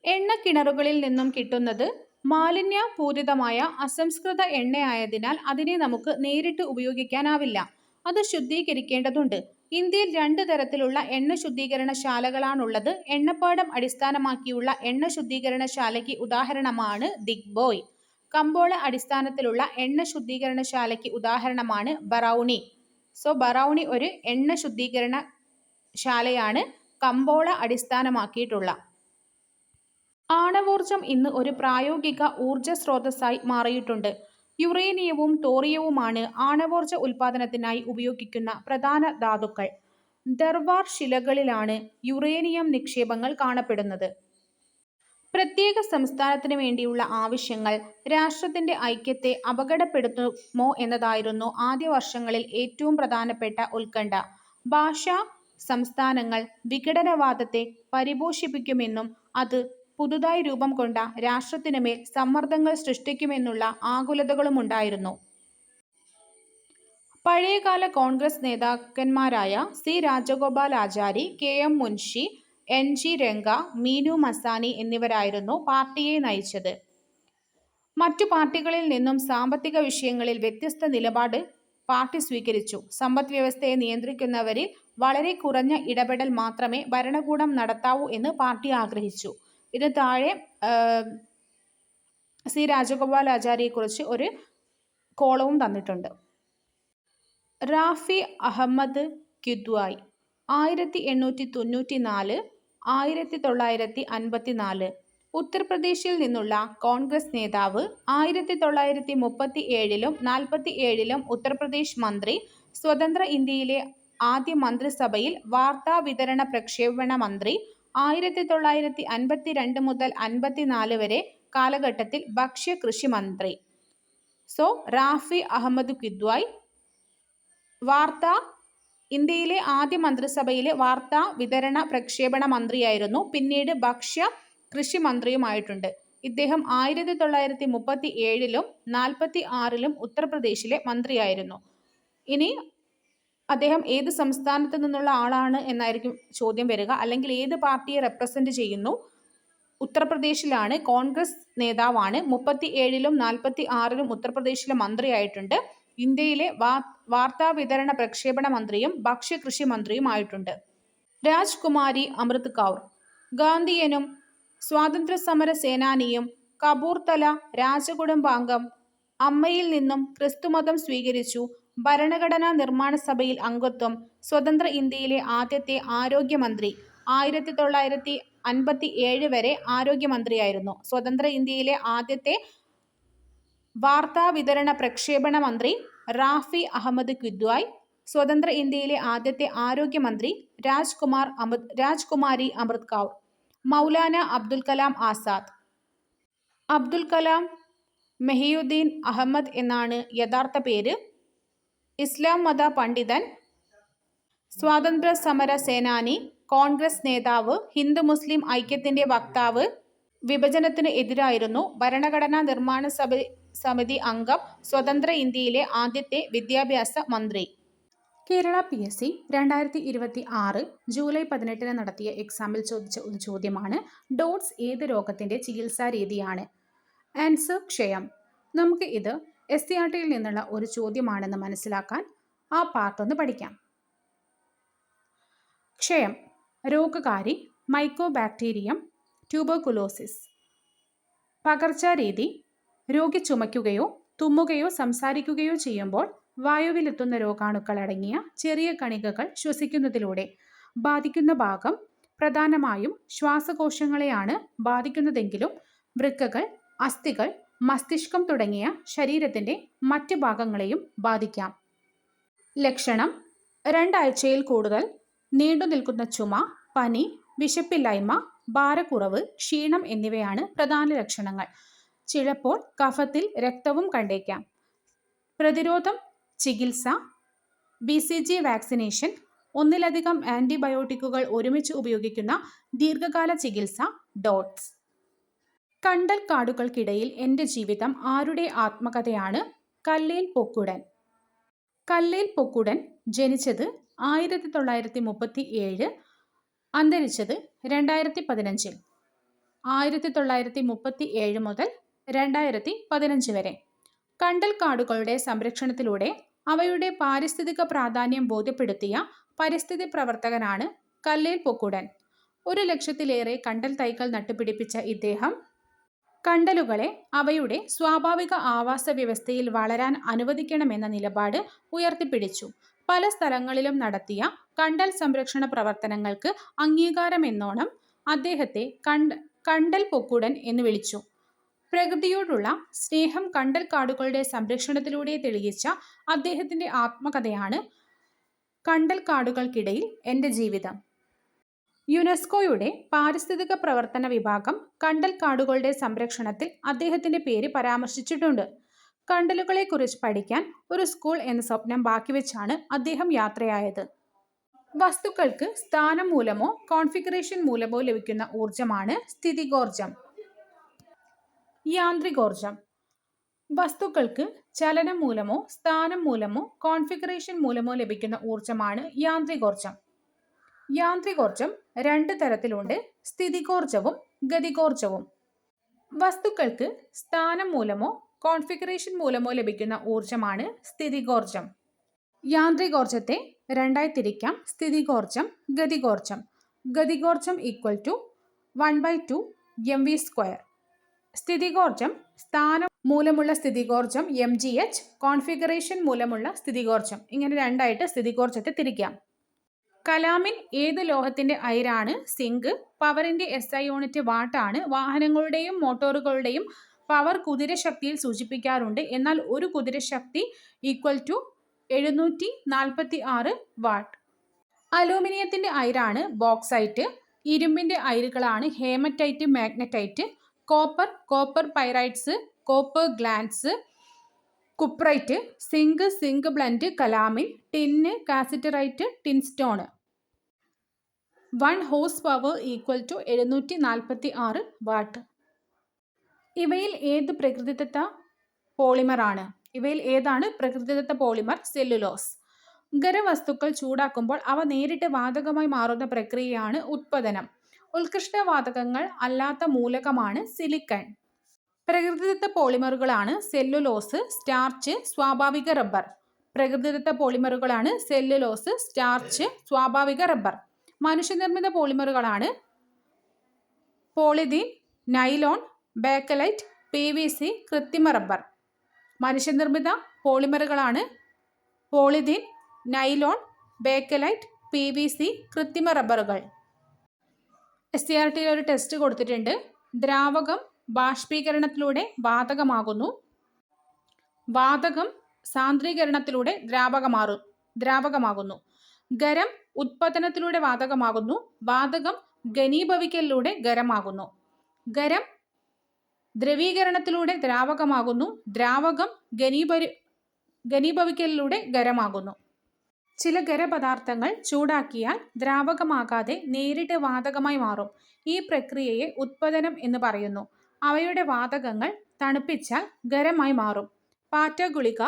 എണ്ണക്കിണറുകളിൽ നിന്നും കിട്ടുന്നത് മാലിന്യപൂരിതമായ അസംസ്കൃത എണ്ണയായതിനാൽ അതിനെ നമുക്ക് നേരിട്ട് ഉപയോഗിക്കാനാവില്ല. അത് ശുദ്ധീകരിക്കേണ്ടതുണ്ട്. ഇന്ത്യയിൽ 2 തരത്തിലുള്ള എണ്ണ ശുദ്ധീകരണശാലകളാണുള്ളത്. എണ്ണപ്പാടം അടിസ്ഥാനമാക്കിയുള്ള എണ്ണ ശുദ്ധീകരണശാലയ്ക്ക് ഉദാഹരണമാണ് ദിഗ്ബോയ്. കമ്പോള അടിസ്ഥാനത്തിലുള്ള എണ്ണ ശുദ്ധീകരണശാലയ്ക്ക് ഉദാഹരണമാണ് ബറൗണി. ബറൗണി ഒരു എണ്ണ ശുദ്ധീകരണശാലയാണ് കമ്പോള അടിസ്ഥാനമാക്കിയിട്ടുള്ള. ആണവോർജം ഇന്ന് ഒരു പ്രായോഗിക ഊർജ സ്രോതസ്സായി മാറിയിട്ടുണ്ട്. യുറേനിയവും തോറിയവുമാണ് ആണവോർജ ഉൽപാദനത്തിനായി ഉപയോഗിക്കുന്ന പ്രധാന ധാതുക്കൾ. ധർവാർ ശിലകളിലാണ് യുറേനിയം നിക്ഷേപങ്ങൾ കാണപ്പെടുന്നത്. പ്രത്യേക സംസ്ഥാനത്തിന് വേണ്ടിയുള്ള ആവശ്യങ്ങൾ രാഷ്ട്രത്തിന്റെ ഐക്യത്തെ അപകടപ്പെടുത്തുമോ എന്നതായിരുന്നു ആദ്യ വർഷങ്ങളിൽ ഏറ്റവും പ്രധാനപ്പെട്ട ഉത്കണ്ഠ. ഭാഷാ സംസ്ഥാനങ്ങൾ വിഘടനവാദത്തെ പരിപോഷിപ്പിക്കുമെന്നും അത് പുതുതായി രൂപം കൊണ്ട രാഷ്ട്രത്തിനുമേൽ സമ്മർദ്ദങ്ങൾ സൃഷ്ടിക്കുമെന്നുള്ള ആകുലതകളുമുണ്ടായിരുന്നു. പഴയകാല കോൺഗ്രസ് നേതാക്കന്മാരായ C Rajagopalachari, K M Munshi, N G Ranga, Minoo Masani എന്നിവരായിരുന്നു പാർട്ടിയെ നയിച്ചത്. മറ്റു പാർട്ടികളിൽ നിന്നും സാമ്പത്തിക വിഷയങ്ങളിൽ വ്യത്യസ്ത നിലപാട് പാർട്ടി സ്വീകരിച്ചു. സമ്പദ് വ്യവസ്ഥയെ നിയന്ത്രിക്കുന്നവരിൽ വളരെ കുറഞ്ഞ ഇടപെടൽ മാത്രമേ ഭരണകൂടം നടത്താവൂ എന്ന് പാർട്ടി ആഗ്രഹിച്ചു. ഇതിന് താഴെ സി രാജഗോപാലാചാരിയെക്കുറിച്ച് ഒരു കോളവും തന്നിട്ടുണ്ട്. റാഫി അഹമ്മദ് കിദ്വായ് 1894-1954 ഉത്തർപ്രദേശിൽ നിന്നുള്ള കോൺഗ്രസ് നേതാവ്. 1937-ലും 1947-ലും ഉത്തർപ്രദേശ് മന്ത്രി. സ്വതന്ത്ര ഇന്ത്യയിലെ ആദ്യ മന്ത്രിസഭയിൽ വാർത്താ വിതരണ പ്രക്ഷേപണ മന്ത്രി. 1952 മുതൽ 1954 വരെ കാലഘട്ടത്തിൽ ഭക്ഷ്യ കൃഷി മന്ത്രി. റാഫി അഹമ്മദ് കിദ്വായ് ഇന്ത്യയിലെ ആദ്യ മന്ത്രിസഭയിലെ വാർത്താ വിതരണ പ്രക്ഷേപണ മന്ത്രിയായിരുന്നു. പിന്നീട് ഭക്ഷ്യ കൃഷി മന്ത്രിയുമായിട്ടുണ്ട്. ഇദ്ദേഹം 1937-ലും 1946-ലും ഉത്തർപ്രദേശിലെ മന്ത്രിയായിരുന്നു. ഇനി അദ്ദേഹം ഏത് സംസ്ഥാനത്ത് നിന്നുള്ള ആളാണ് എന്നായിരിക്കും ചോദ്യം വരിക, അല്ലെങ്കിൽ ഏത് പാർട്ടിയെ റെപ്രസെന്റ് ചെയ്യുന്നു. ഉത്തർപ്രദേശിലാണ്, കോൺഗ്രസ് നേതാവാണ്. 1937-ലും 1946-ലും ഉത്തർപ്രദേശിലെ മന്ത്രിയായിട്ടുണ്ട്. ഇന്ത്യയിലെ വാർത്താ വിതരണ പ്രക്ഷേപണ മന്ത്രിയും ഭക്ഷ്യകൃഷി മന്ത്രിയുമായിട്ടുണ്ട്. രാജ്കുമാരി അമൃത് കൗർ ഗാന്ധിയനും സ്വാതന്ത്ര്യസമര സേനാനിയും കപൂർത്തല രാജകുടുംബാംഗം. അമ്മയിൽ നിന്നും ക്രിസ്തുമതം സ്വീകരിച്ചു. ഭരണഘടനാ നിർമ്മാണ സഭയിൽ അംഗത്വം. സ്വതന്ത്ര ഇന്ത്യയിലെ ആദ്യത്തെ ആരോഗ്യമന്ത്രി. 1957 വരെ ആരോഗ്യമന്ത്രിയായിരുന്നു. സ്വതന്ത്ര ഇന്ത്യയിലെ ആദ്യത്തെ വാർത്താ വിതരണ പ്രക്ഷേപണ മന്ത്രി റാഫി അഹമ്മദ് കിദ്വായ്. സ്വതന്ത്ര ഇന്ത്യയിലെ ആദ്യത്തെ ആരോഗ്യമന്ത്രി രാജ്കുമാരി അമൃത് കൗർ. മൗലാന അബ്ദുൽ കലാം ആസാദ്. അബ്ദുൽ കലാം മെഹിയുദ്ദീൻ അഹമ്മദ് എന്നാണ് യഥാർത്ഥ പേര്. ഇസ്ലാം മത പണ്ഡിതൻ, സ്വാതന്ത്ര്യ സമര സേനാനി, കോൺഗ്രസ് നേതാവ്, ഹിന്ദു മുസ്ലിം ഐക്യത്തിന്റെ വക്താവ്. വിഭജനത്തിന് എതിരായിരുന്നു. ഭരണഘടനാ നിർമ്മാണ സമിതി അംഗം. സ്വതന്ത്ര ഇന്ത്യയിലെ ആദ്യത്തെ വിദ്യാഭ്യാസ മന്ത്രി. കേരള PSC 2026 ജൂലൈ 18 നടത്തിയ എക്സാമിൽ ചോദിച്ച ഒരു ചോദ്യമാണ്. ഡോട്ട്സ് ഏത് രോഗത്തിന്റെ ചികിത്സാ രീതിയാണ്? ആൻസർ ക്ഷയം. നമുക്ക് ഇത് SCERTയിൽ നിന്നുള്ള ഒരു ചോദ്യമാണെന്ന് മനസ്സിലാക്കാൻ ആ പാർട്ട് ഒന്ന് പഠിക്കാം. ക്ഷയം രോഗകാരി മൈക്കോബാക്ടീരിയം ട്യൂബർകുലോസിസ്. പകർച്ചാരീതി രോഗി ചുമയ്ക്കുകയോ തുമ്മുകയോ സംസാരിക്കുകയോ ചെയ്യുമ്പോൾ വായുവിലെത്തുന്ന രോഗാണുക്കൾ അടങ്ങിയ ചെറിയ കണികകൾ ശ്വസിക്കുന്നതിലൂടെ. ബാധിക്കുന്ന ഭാഗം പ്രധാനമായും ശ്വാസകോശങ്ങളെയാണ് ബാധിക്കുന്നതെങ്കിലും വൃക്കകൾ, അസ്ഥികൾ, മസ്തിഷ്കം തുടങ്ങിയ ശരീരത്തിന്റെ മറ്റ് ഭാഗങ്ങളെയും ബാധിക്കാം. ലക്ഷണം: 2 ആഴ്ചയിൽ കൂടുതൽ നീണ്ടുനിൽക്കുന്ന ചുമ, പനി, വിശപ്പില്ലായ്മ, ഭാരക്കുറവ്, ക്ഷീണം എന്നിവയാണ് പ്രധാന ലക്ഷണങ്ങൾ. ചിലപ്പോൾ കഫത്തിൽ രക്തവും കണ്ടേക്കാം. പ്രതിരോധം, ചികിത്സ: BCG വാക്സിനേഷൻ, ഒന്നിലധികം ആന്റിബയോട്ടിക്കുകൾ ഒരുമിച്ച് ഉപയോഗിക്കുന്ന ദീർഘകാല ചികിത്സ. ഡോട്ട്സ്. കണ്ടൽ കാടുകൾക്കിടയിൽ എൻ്റെ ജീവിതം ആരുടെ ആത്മകഥയാണ്? കല്ലേൽ പൊക്കുടൻ. കല്ലേൽ പൊക്കുടൻ ജനിച്ചത് 1937, അന്തരിച്ചത് 2015. 1937 മുതൽ 2015 വരെ. കണ്ടൽ കാടുകളുടെ സംരക്ഷണത്തിലൂടെ അവയുടെ പാരിസ്ഥിതിക പ്രാധാന്യം ബോധ്യപ്പെടുത്തിയ പരിസ്ഥിതി പ്രവർത്തകനാണ് കല്ലേൽ പൊക്കുടൻ. 100,000-ലേറെ കണ്ടൽ തൈകൾ നട്ടുപിടിപ്പിച്ച ഇദ്ദേഹം കണ്ടലുകളെ അവയുടെ സ്വാഭാവിക ആവാസ വ്യവസ്ഥയിൽ വളരാൻ അനുവദിക്കണമെന്ന നിലപാട് ഉയർത്തിപ്പിടിച്ചു. പല സ്ഥലങ്ങളിലും നടത്തിയ കണ്ടൽ സംരക്ഷണ പ്രവർത്തനങ്ങൾക്ക് അംഗീകാരമെന്നോണം അദ്ദേഹത്തെ കണ്ടൽ പൊക്കുടൻ എന്ന് വിളിച്ചു. പ്രകൃതിയോടുള്ള സ്നേഹം കണ്ടൽ കാടുകളുടെ സംരക്ഷണത്തിലൂടെ തെളിയിച്ച അദ്ദേഹത്തിന്റെ ആത്മകഥയാണ് കണ്ടൽ കാടുകൾക്കിടയിൽ എൻ്റെ ജീവിതം. യുനെസ്കോയുടെ പാരിസ്ഥിതിക പ്രവർത്തന വിഭാഗം കണ്ടൽ കാടുകളുടെ സംരക്ഷണത്തിൽ അദ്ദേഹത്തിന്റെ പേര് പരാമർശിച്ചിട്ടുണ്ട്. കണ്ടലുകളെക്കുറിച്ച് പഠിക്കാൻ ഒരു സ്കൂൾ എന്ന സ്വപ്നം ബാക്കിവെച്ചാണ് അദ്ദേഹം യാത്രയായത്. വസ്തുക്കൾക്ക് സ്ഥാനം മൂലമോ കോൺഫിഗറേഷൻ മൂലമോ ലഭിക്കുന്ന ഊർജമാണ് സ്ഥിതികോർജം. യാന്ത്രികോർജം. വസ്തുക്കൾക്ക് ചലനം മൂലമോ സ്ഥാനം മൂലമോ കോൺഫിഗറേഷൻ മൂലമോ ലഭിക്കുന്ന ഊർജമാണ് യാന്ത്രികോർജം. യാന്ത്രികോർജം രണ്ട് തരത്തിലുണ്ട്: സ്ഥിതികോർജവും ഗതികോർജവും. വസ്തുക്കൾക്ക് സ്ഥാനം മൂലമോ കോൺഫിഗറേഷൻ മൂലമോ ലഭിക്കുന്ന ഊർജമാണ് സ്ഥിതികോർജം. യാന്ത്രികോർജത്തെ രണ്ടായി തിരിക്കാം: സ്ഥിതികോർജം, ഗതികോർജം. ഗതികോർജം = 1/2 mv². സ്ഥിതികോർജം സ്ഥാനം മൂലമുള്ള സ്ഥിതികോർജം mgh, കോൺഫിഗറേഷൻ മൂലമുള്ള സ്ഥിതികോർജം. ഇങ്ങനെ രണ്ടായിട്ട് സ്ഥിതികോർജത്തെ തിരിക്കാം. കലാമിൻ ഏത് ലോഹത്തിന്റെ അയിരാണ്? സിങ്ക്. പവറിന്റെ SI യൂണിറ്റ് വാട്ടാണ്. വാഹനങ്ങളുടെയും മോട്ടോറുകളുടെയും പവർ കുതിരശക്തിയിൽ സൂചിപ്പിക്കാറുണ്ട്. എന്നാൽ ഒരു കുതിരശക്തി = 746 വാട്ട്. അലൂമിനിയത്തിന്റെ അയിരാണ് ബോക്സൈറ്റ്. ഇരുമ്പിന്റെ അയിരുകളാണ് haematite, magnetite. Copper pyrites, copper glance, cuprite. Zinc blende, calamine. Tin, cassiterite, tinstone. 1 horse power = 746 watt. ഇവയിൽ ഏത് പ്രകൃതിദത്ത പോളിമറാണ്? ഇവയിൽ ഏതാണ് പ്രകൃതിദത്ത പോളിമർ? സെല്ലുലോസ്. ഖരവസ്തുക്കൾ ചൂടാക്കുമ്പോൾ അവ നേരിട്ട് വാതകമായി മാറുന്ന പ്രക്രിയയാണ് ഉത്പതനം. ഉത്കൃഷ്ടവാതകങ്ങൾ അല്ലാത്ത മൂലകമാണ് സിലിക്കൺ. പ്രകൃതിദത്ത പോളിമറുകളാണ് സെല്ലുലോസ്, സ്റ്റാർച്ച്, സ്വാഭാവിക റബ്ബർ. പ്രകൃതിദത്ത പോളിമറുകളാണ് സെല്ലുലോസ്, സ്റ്റാർച്ച്, സ്വാഭാവിക റബ്ബർ. മനുഷ്യനിർമ്മിത പോളിമറുകളാണ് പോളിതീൻ, നൈലോൺ, ബേക്കലൈറ്റ്, PVC, കൃത്രിമ റബ്ബർ. മനുഷ്യനിർമ്മിത പോളിമറുകളാണ് പോളിതീൻ, നൈലോൺ, ബേക്കലൈറ്റ്, PVC, കൃത്രിമ റബ്ബറുകൾ. SCERT ഒരു ടെസ്റ്റ് കൊടുത്തിട്ടുണ്ട്. ദ്രാവകം ബാഷ്പീകരണത്തിലൂടെ വാതകമാകുന്നു. വാതകം സാന്ദ്രീകരണത്തിലൂടെ ദ്രാവകമാകുന്നു. ഖരം ഉത്പതനത്തിലൂടെ വാതകമാകുന്നു. വാതകം ഘനീഭവിക്കലിലൂടെ ഖരമാകുന്നു. ഖരം ദ്രവീകരണത്തിലൂടെ ദ്രാവകമാകുന്നു. ദ്രാവകം ഘനീഭവിക്കലിലൂടെ ഖരമാകുന്നു. ചില ഖരപദാർത്ഥങ്ങൾ ചൂടാക്കിയാൽ ദ്രാവകമാകാതെ നേരിട്ട് വാതകമായി മാറും. ഈ പ്രക്രിയയെ ഉത്പതനം എന്ന് പറയുന്നു. അവയുടെ വാതകങ്ങൾ തണുപ്പിച്ചാൽ ഖരമായി മാറും. പാറ്റ ഗുളിക,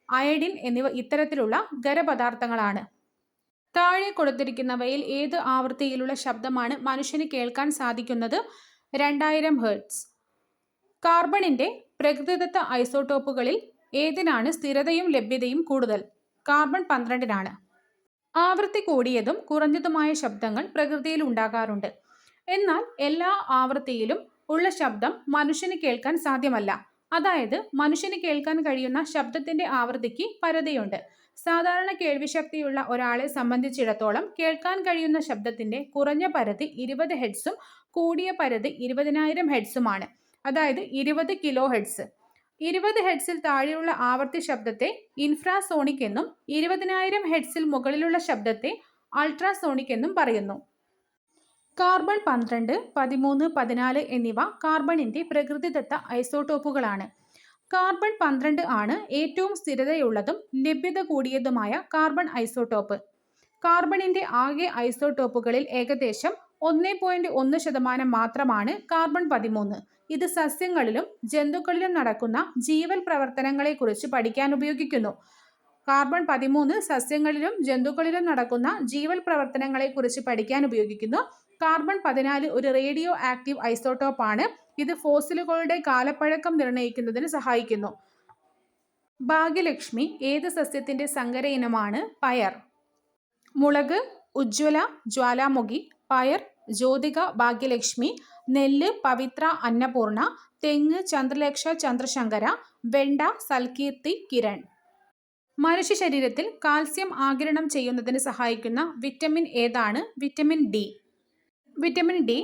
അയഡിൻ എന്നിവ ഇത്തരത്തിലുള്ള ഖരപദാർത്ഥങ്ങളാണ്. താഴെ കൊടുത്തിരിക്കുന്നവയിൽ ഏത് ആവൃത്തിയിലുള്ള ശബ്ദമാണ് മനുഷ്യന് കേൾക്കാൻ സാധിക്കുന്നത്? 2000 ഹെർട്സ്. കാർബണിന്റെ പ്രകൃതിദത്ത ഐസോട്ടോപ്പുകളിൽ ഏതിനാണ് സ്ഥിരതയും ലഭ്യതയും കൂടുതൽ? കാർബൺ 12-നാണ്. ആവൃത്തി കൂടിയതും കുറഞ്ഞതുമായ ശബ്ദങ്ങൾ പ്രകൃതിയിൽ ഉണ്ടാകാറുണ്ട്. എന്നാൽ എല്ലാ ആവൃത്തിയിലും ഉള്ള ശബ്ദം മനുഷ്യന് കേൾക്കാൻ സാധ്യമല്ല. അതായത് മനുഷ്യന് കേൾക്കാൻ കഴിയുന്ന ശബ്ദത്തിന്റെ ആവൃത്തിക്ക് പരിധിയുണ്ട്. സാധാരണ കേൾവിശക്തിയുള്ള ഒരാളെ സംബന്ധിച്ചിടത്തോളം കേൾക്കാൻ കഴിയുന്ന ശബ്ദത്തിന്റെ കുറഞ്ഞ പരിധി 20 ഹെർട്സും കൂടിയ പരിധി 20,000 ഹെർട്സുമാണ്. അതായത് 20 കിലോ ഹെർട്സ്. 20 ഹെർട്സിൽ താഴെയുള്ള ആവർത്തി ശബ്ദത്തെ ഇൻഫ്രാസോണിക് എന്നും 20,000 ഹെർട്സിൽ മുകളിലുള്ള ശബ്ദത്തെ അൾട്രാസോണിക് എന്നും പറയുന്നു. കാർബൺ 12, 13, 14 എന്നിവ കാർബണിന്റെ പ്രകൃതിദത്ത ഐസോട്ടോപ്പുകളാണ്. കാർബൺ 12 ആണ് ഏറ്റവും സ്ഥിരതയുള്ളതും ലഭ്യത കൂടിയതുമായ കാർബൺ ഐസോട്ടോപ്പ്. കാർബണിന്റെ ആകെ ഐസോട്ടോപ്പുകളിൽ ഏകദേശം 1.1% മാത്രമാണ് കാർബൺ 13. ഇത് സസ്യങ്ങളിലും ജന്തുക്കളിലും നടക്കുന്ന ജീവൽ പ്രവർത്തനങ്ങളെക്കുറിച്ച് പഠിക്കാൻ ഉപയോഗിക്കുന്നു. കാർബൺ 13 സസ്യങ്ങളിലും ജന്തുക്കളിലും നടക്കുന്ന ജീവൽ പ്രവർത്തനങ്ങളെക്കുറിച്ച് പഠിക്കാൻ ഉപയോഗിക്കുന്നു. കാർബൺ 14 ഒരു റേഡിയോ ആക്റ്റീവ് ഐസോട്ടോപ്പ് ആണ്. ഇത് ഫോസിലുകളുടെ കാലപ്പഴക്കം നിർണ്ണയിക്കുന്നതിന് സഹായിക്കുന്നു. ഭാഗ്യലക്ഷ്മി ഏത് സസ്യത്തിന്റെ സങ്കര ഇനമാണ്? പയർ. മുളക് ഉജ്ജ്വല, ജ്വാലാമുഖി. പയർ ജ്യോതിക, ഭാഗ്യലക്ഷ്മി. നെല്ല് പവിത്ര, അന്നപൂർണ. തെങ്ങ് ചന്ദ്രലേഖ, ചന്ദ്രശങ്കര. വെണ്ട സൽകീർത്തി, കിരൺ. മനുഷ്യ ശരീരത്തിൽ കാൽസ്യം ആഗിരണം ചെയ്യുന്നതിന് സഹായിക്കുന്ന വിറ്റമിൻ ഏതാണ്? Vitamin D. വിറ്റമിൻ ഡി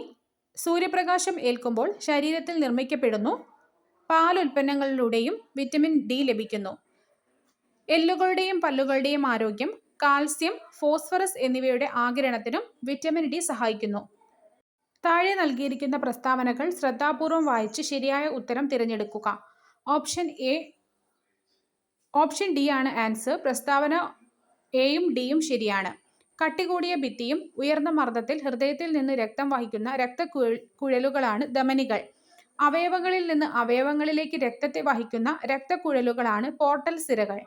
സൂര്യപ്രകാശം ഏൽക്കുമ്പോൾ ശരീരത്തിൽ നിർമ്മിക്കപ്പെടുന്നു. പാലുൽപ്പന്നങ്ങളിലൂടെയും വിറ്റമിൻ ഡി ലഭിക്കുന്നു. എല്ലുകളുടെയും പല്ലുകളുടെയും ആരോഗ്യം, കാൽസ്യം, ഫോസ്ഫറസ് എന്നിവയുടെ ആഗിരണത്തിനും വിറ്റമിൻ ഡി സഹായിക്കുന്നു. താഴെ നൽകിയിരിക്കുന്ന പ്രസ്താവനകൾ ശ്രദ്ധാപൂർവം വായിച്ച് ശരിയായ ഉത്തരം തിരഞ്ഞെടുക്കുക. ഓപ്ഷൻ ഡി ആണ് ആൻസർ. പ്രസ്താവന എയും ഡിയും ശരിയാണ്. കട്ടികൂടിയ ഭിത്തിയും ഉയർന്ന മർദ്ദത്തിൽ ഹൃദയത്തിൽ നിന്ന് രക്തം വഹിക്കുന്ന രക്തക്കുഴലുകളാണ് ധമനികൾ. അവയവങ്ങളിൽ നിന്ന് അവയവങ്ങളിലേക്ക് രക്തത്തെ വഹിക്കുന്ന രക്തക്കുഴലുകളാണ് പോർട്ടൽ സിരകൾ.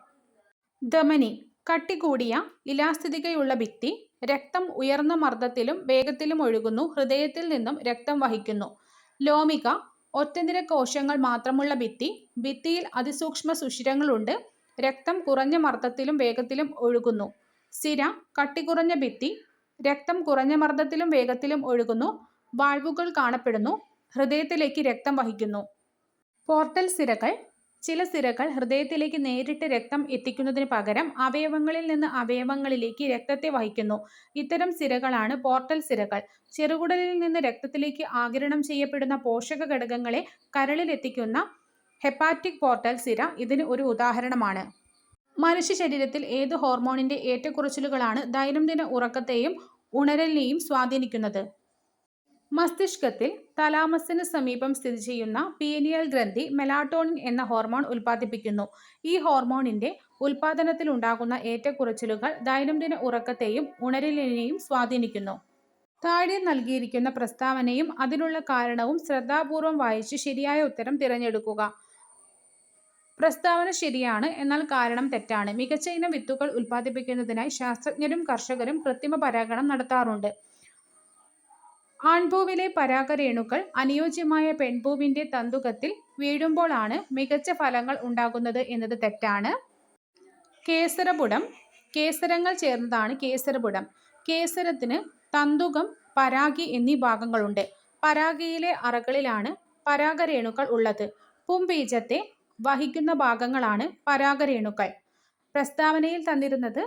ധമനി കട്ടികൂടിയ ഇലാസ്തികതയുള്ള ഭിത്തി. രക്തം ഉയർന്ന മർദ്ദത്തിലും വേഗത്തിലും ഒഴുകുന്നു. ഹൃദയത്തിൽ നിന്നും രക്തം വഹിക്കുന്നു. ലോമിക ഒറ്റനിര കോശങ്ങൾ മാത്രമുള്ള ഭിത്തി. ഭിത്തിയിൽ അതിസൂക്ഷ്മ സുഷിരങ്ങളുണ്ട്. രക്തം കുറഞ്ഞ മർദ്ദത്തിലും വേഗത്തിലും ഒഴുകുന്നു. സിര കട്ടികുറഞ്ഞ ഭിത്തി. രക്തം കുറഞ്ഞ മർദ്ദത്തിലും വേഗത്തിലും ഒഴുകുന്നു. വാൽവുകൾ കാണപ്പെടുന്നു. ഹൃദയത്തിലേക്ക് രക്തം വഹിക്കുന്നു. പോർട്ടൽ സിരകൾ ചില സിരകൾ ഹൃദയത്തിലേക്ക് നേരിട്ട് രക്തം എത്തിക്കുന്നതിന് പകരം അവയവങ്ങളിൽ നിന്ന് അവയവങ്ങളിലേക്ക് രക്തത്തെ വഹിക്കുന്നു. ഇത്തരം സിരകളാണ് പോർട്ടൽ സിരകൾ. ചെറുകുടലിൽ നിന്ന് രക്തത്തിലേക്ക് ആഗിരണം ചെയ്യപ്പെടുന്ന പോഷക ഘടകങ്ങളെ കരളിലെത്തിക്കുന്ന ഹെപ്പാറ്റിക് പോർട്ടൽ സിര ഇതിന് ഒരു ഉദാഹരണമാണ്. മനുഷ്യ ശരീരത്തിൽ ഏത് ഹോർമോണിന്റെ ഏറ്റക്കുറച്ചിലുകളാണ് ദൈനംദിന ഉറക്കത്തെയും ഉണരലിനെയും സ്വാധീനിക്കുന്നത്? മസ്തിഷ്കത്തിൽ തലാമസിന് സമീപം സ്ഥിതി ചെയ്യുന്ന പീനിയൽ ഗ്രന്ഥി മെലാറ്റോണിൻ എന്ന ഹോർമോൺ ഉൽപ്പാദിപ്പിക്കുന്നു. ഈ ഹോർമോണിന്റെ ഉൽപ്പാദനത്തിലുണ്ടാകുന്ന ഏറ്റക്കുറച്ചിലുകൾ ദൈനംദിന ഉറക്കത്തെയും ഉണരലിനെയും സ്വാധീനിക്കുന്നു. താഴെ നൽകിയിരിക്കുന്ന പ്രസ്താവനയും അതിനുള്ള കാരണവും ശ്രദ്ധാപൂർവം വായിച്ച് ശരിയായ ഉത്തരം തിരഞ്ഞെടുക്കുക. പ്രസ്താവന ശരിയാണ്, എന്നാൽ കാരണം തെറ്റാണ്. മികച്ച ഇനം വിത്തുകൾ ഉൽപ്പാദിപ്പിക്കുന്നതിനായി ശാസ്ത്രജ്ഞരും കർഷകരും കൃത്രിമ പരാഗണം നടത്താറുണ്ട്. ആൺപൂവിലെ പരാഗരേണുക്കൾ അനുയോജ്യമായ പെൺപൂവിന്റെ തന്തുകത്തിൽ വീഴുമ്പോഴാണ് മികച്ച ഫലങ്ങൾ ഉണ്ടാകുന്നത് എന്നത് തെറ്റാണ്. കേസരപുടം കേസരങ്ങൾ ചേർന്നതാണ് കേസരപുടം. കേസരത്തിന് തന്തുകം, പരാഗി എന്നീ ഭാഗങ്ങളുണ്ട്. പരാഗിയിലെ അറകളിലാണ് പരാഗരേണുക്കൾ ഉള്ളത്. പുംബീജത്തെ വഹിക്കുന്ന ഭാഗങ്ങളാണ് പരാഗരേണുക്കൾ. പ്രസ്താവനയിൽ തന്നിരുന്നത്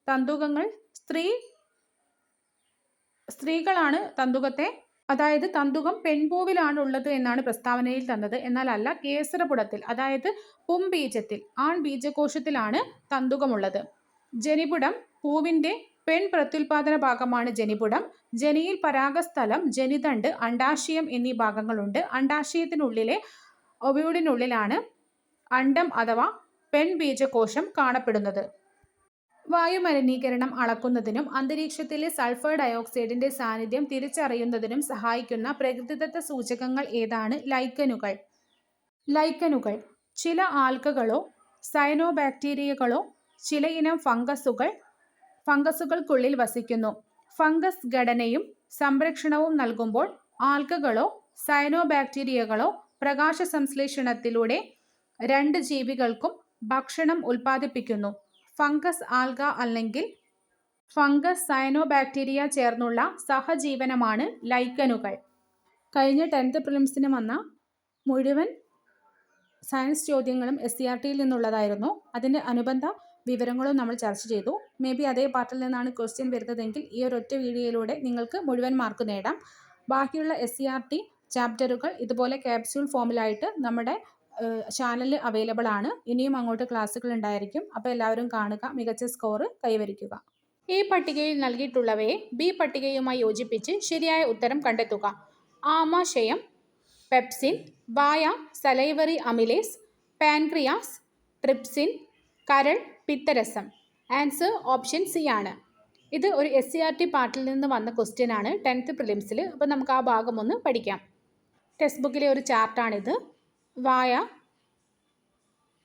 തന്തുകങ്ങൾ സ്ത്രീകളാണ് തന്തുകത്തെ, അതായത് തന്തുകം പെൺപൂവിലാണ് ഉള്ളത് എന്നാണ് പ്രസ്താവനയിൽ തന്നത്. എന്നാൽ അല്ല, കേസരപുടത്തിൽ അതായത് പുംബീജത്തിൽ ആൺബീജകോശത്തിലാണ് തന്തുകമുള്ളത്. ജനിപുടം പൂവിന്റെ പെൺ പ്രത്യുൽപാദന ഭാഗമാണ് ജനിപുടം. ജനിയിൽ പരാഗസ്ഥലം, ജനിതണ്ട്, അണ്ഡാശയം എന്നീ ഭാഗങ്ങളുണ്ട്. അണ്ഡാശയത്തിനുള്ളിലെ ഒവ്യൂളിനുള്ളിലാണ് അണ്ഡം അഥവാ പെൺബീജകോശം കാണപ്പെടുന്നത്. വായുമലിനീകരണം അളക്കുന്നതിനും അന്തരീക്ഷത്തിലെ സൾഫർ ഡയോക്സൈഡിന്റെ സാന്നിധ്യം തിരിച്ചറിയുന്നതിനും സഹായിക്കുന്ന പ്രകൃതിദത്ത സൂചകങ്ങൾ ഏതാണ്? ലൈക്കനുകൾ ചില ആൽഗകളോ സയനോബാക്ടീരിയകളോ ചിലയിനം ഫംഗസുകൾക്കുള്ളിൽ വസിക്കുന്നു. ഫംഗസ് ഘടനയും സംരക്ഷണവും നൽകുമ്പോൾ ആൽഗകളോ സയനോബാക്ടീരിയകളോ പ്രകാശ സംശ്ലേഷണത്തിലൂടെ രണ്ട് ജീവികൾക്കും ഭക്ഷണം ഉൽപ്പാദിപ്പിക്കുന്നു. ഫംഗസ് ആൽഗ അല്ലെങ്കിൽ ഫംഗസ് സയനോബാക്ടീരിയ ചേർന്നുള്ള സഹജീവനമാണ് ലൈക്കനുകൾ. കഴിഞ്ഞ 10th പ്രിലിംസിന് വന്ന മുഴുവൻ സയൻസ് ചോദ്യങ്ങളും SCERTയിൽ നിന്നുള്ളതായിരുന്നു. അതിൻ്റെ അനുബന്ധ വിവരങ്ങളും നമ്മൾ ചർച്ച ചെയ്തു. മേ ബി അതേ പാർട്ടിൽ നിന്നാണ് ക്വസ്റ്റ്യൻ വരുന്നതെങ്കിൽ ഈ ഒരൊറ്റ വീഡിയോയിലൂടെ നിങ്ങൾക്ക് മുഴുവൻ മാർക്ക് നേടാം. ബാക്കിയുള്ള SCERT ചാപ്റ്ററുകൾ ഇതുപോലെ ക്യാപ്സ്യൂൾ ഫോമിലായിട്ട് നമ്മുടെ ചാനലിൽ അവൈലബിൾ ആണ്. ഇനിയും അങ്ങോട്ട് ക്ലാസ്സുകൾ ഉണ്ടായിരിക്കും. അപ്പോൾ എല്ലാവരും കാണുക, മികച്ച സ്കോർ കൈവരിക്കുക. ഈ പട്ടികയിൽ നൽകിയിട്ടുള്ളവയെ ബി പട്ടികയുമായി യോജിപ്പിച്ച് ശരിയായ ഉത്തരം കണ്ടെത്തുക. ആമാശയം, പെപ്സിൻ, വായ സലൈവറി അമിലേസ്, പാൻക്രിയാസ്, ട്രിപ്സിൻ, കരൾ, പിത്തരസം. ആൻസർ ഓപ്ഷൻ സി ആണ്. ഇത് ഒരു SCERT പാർട്ടിൽ നിന്ന് വന്ന ക്വസ്റ്റ്യൻ ആണ് 10th പ്രിലിംസിൽ. അപ്പോൾ നമുക്ക് ആ ഭാഗം ഒന്ന് പഠിക്കാം. ടെക്സ്റ്റ് ബുക്കിലെ ഒരു ചാർട്ടാണിത്. വായ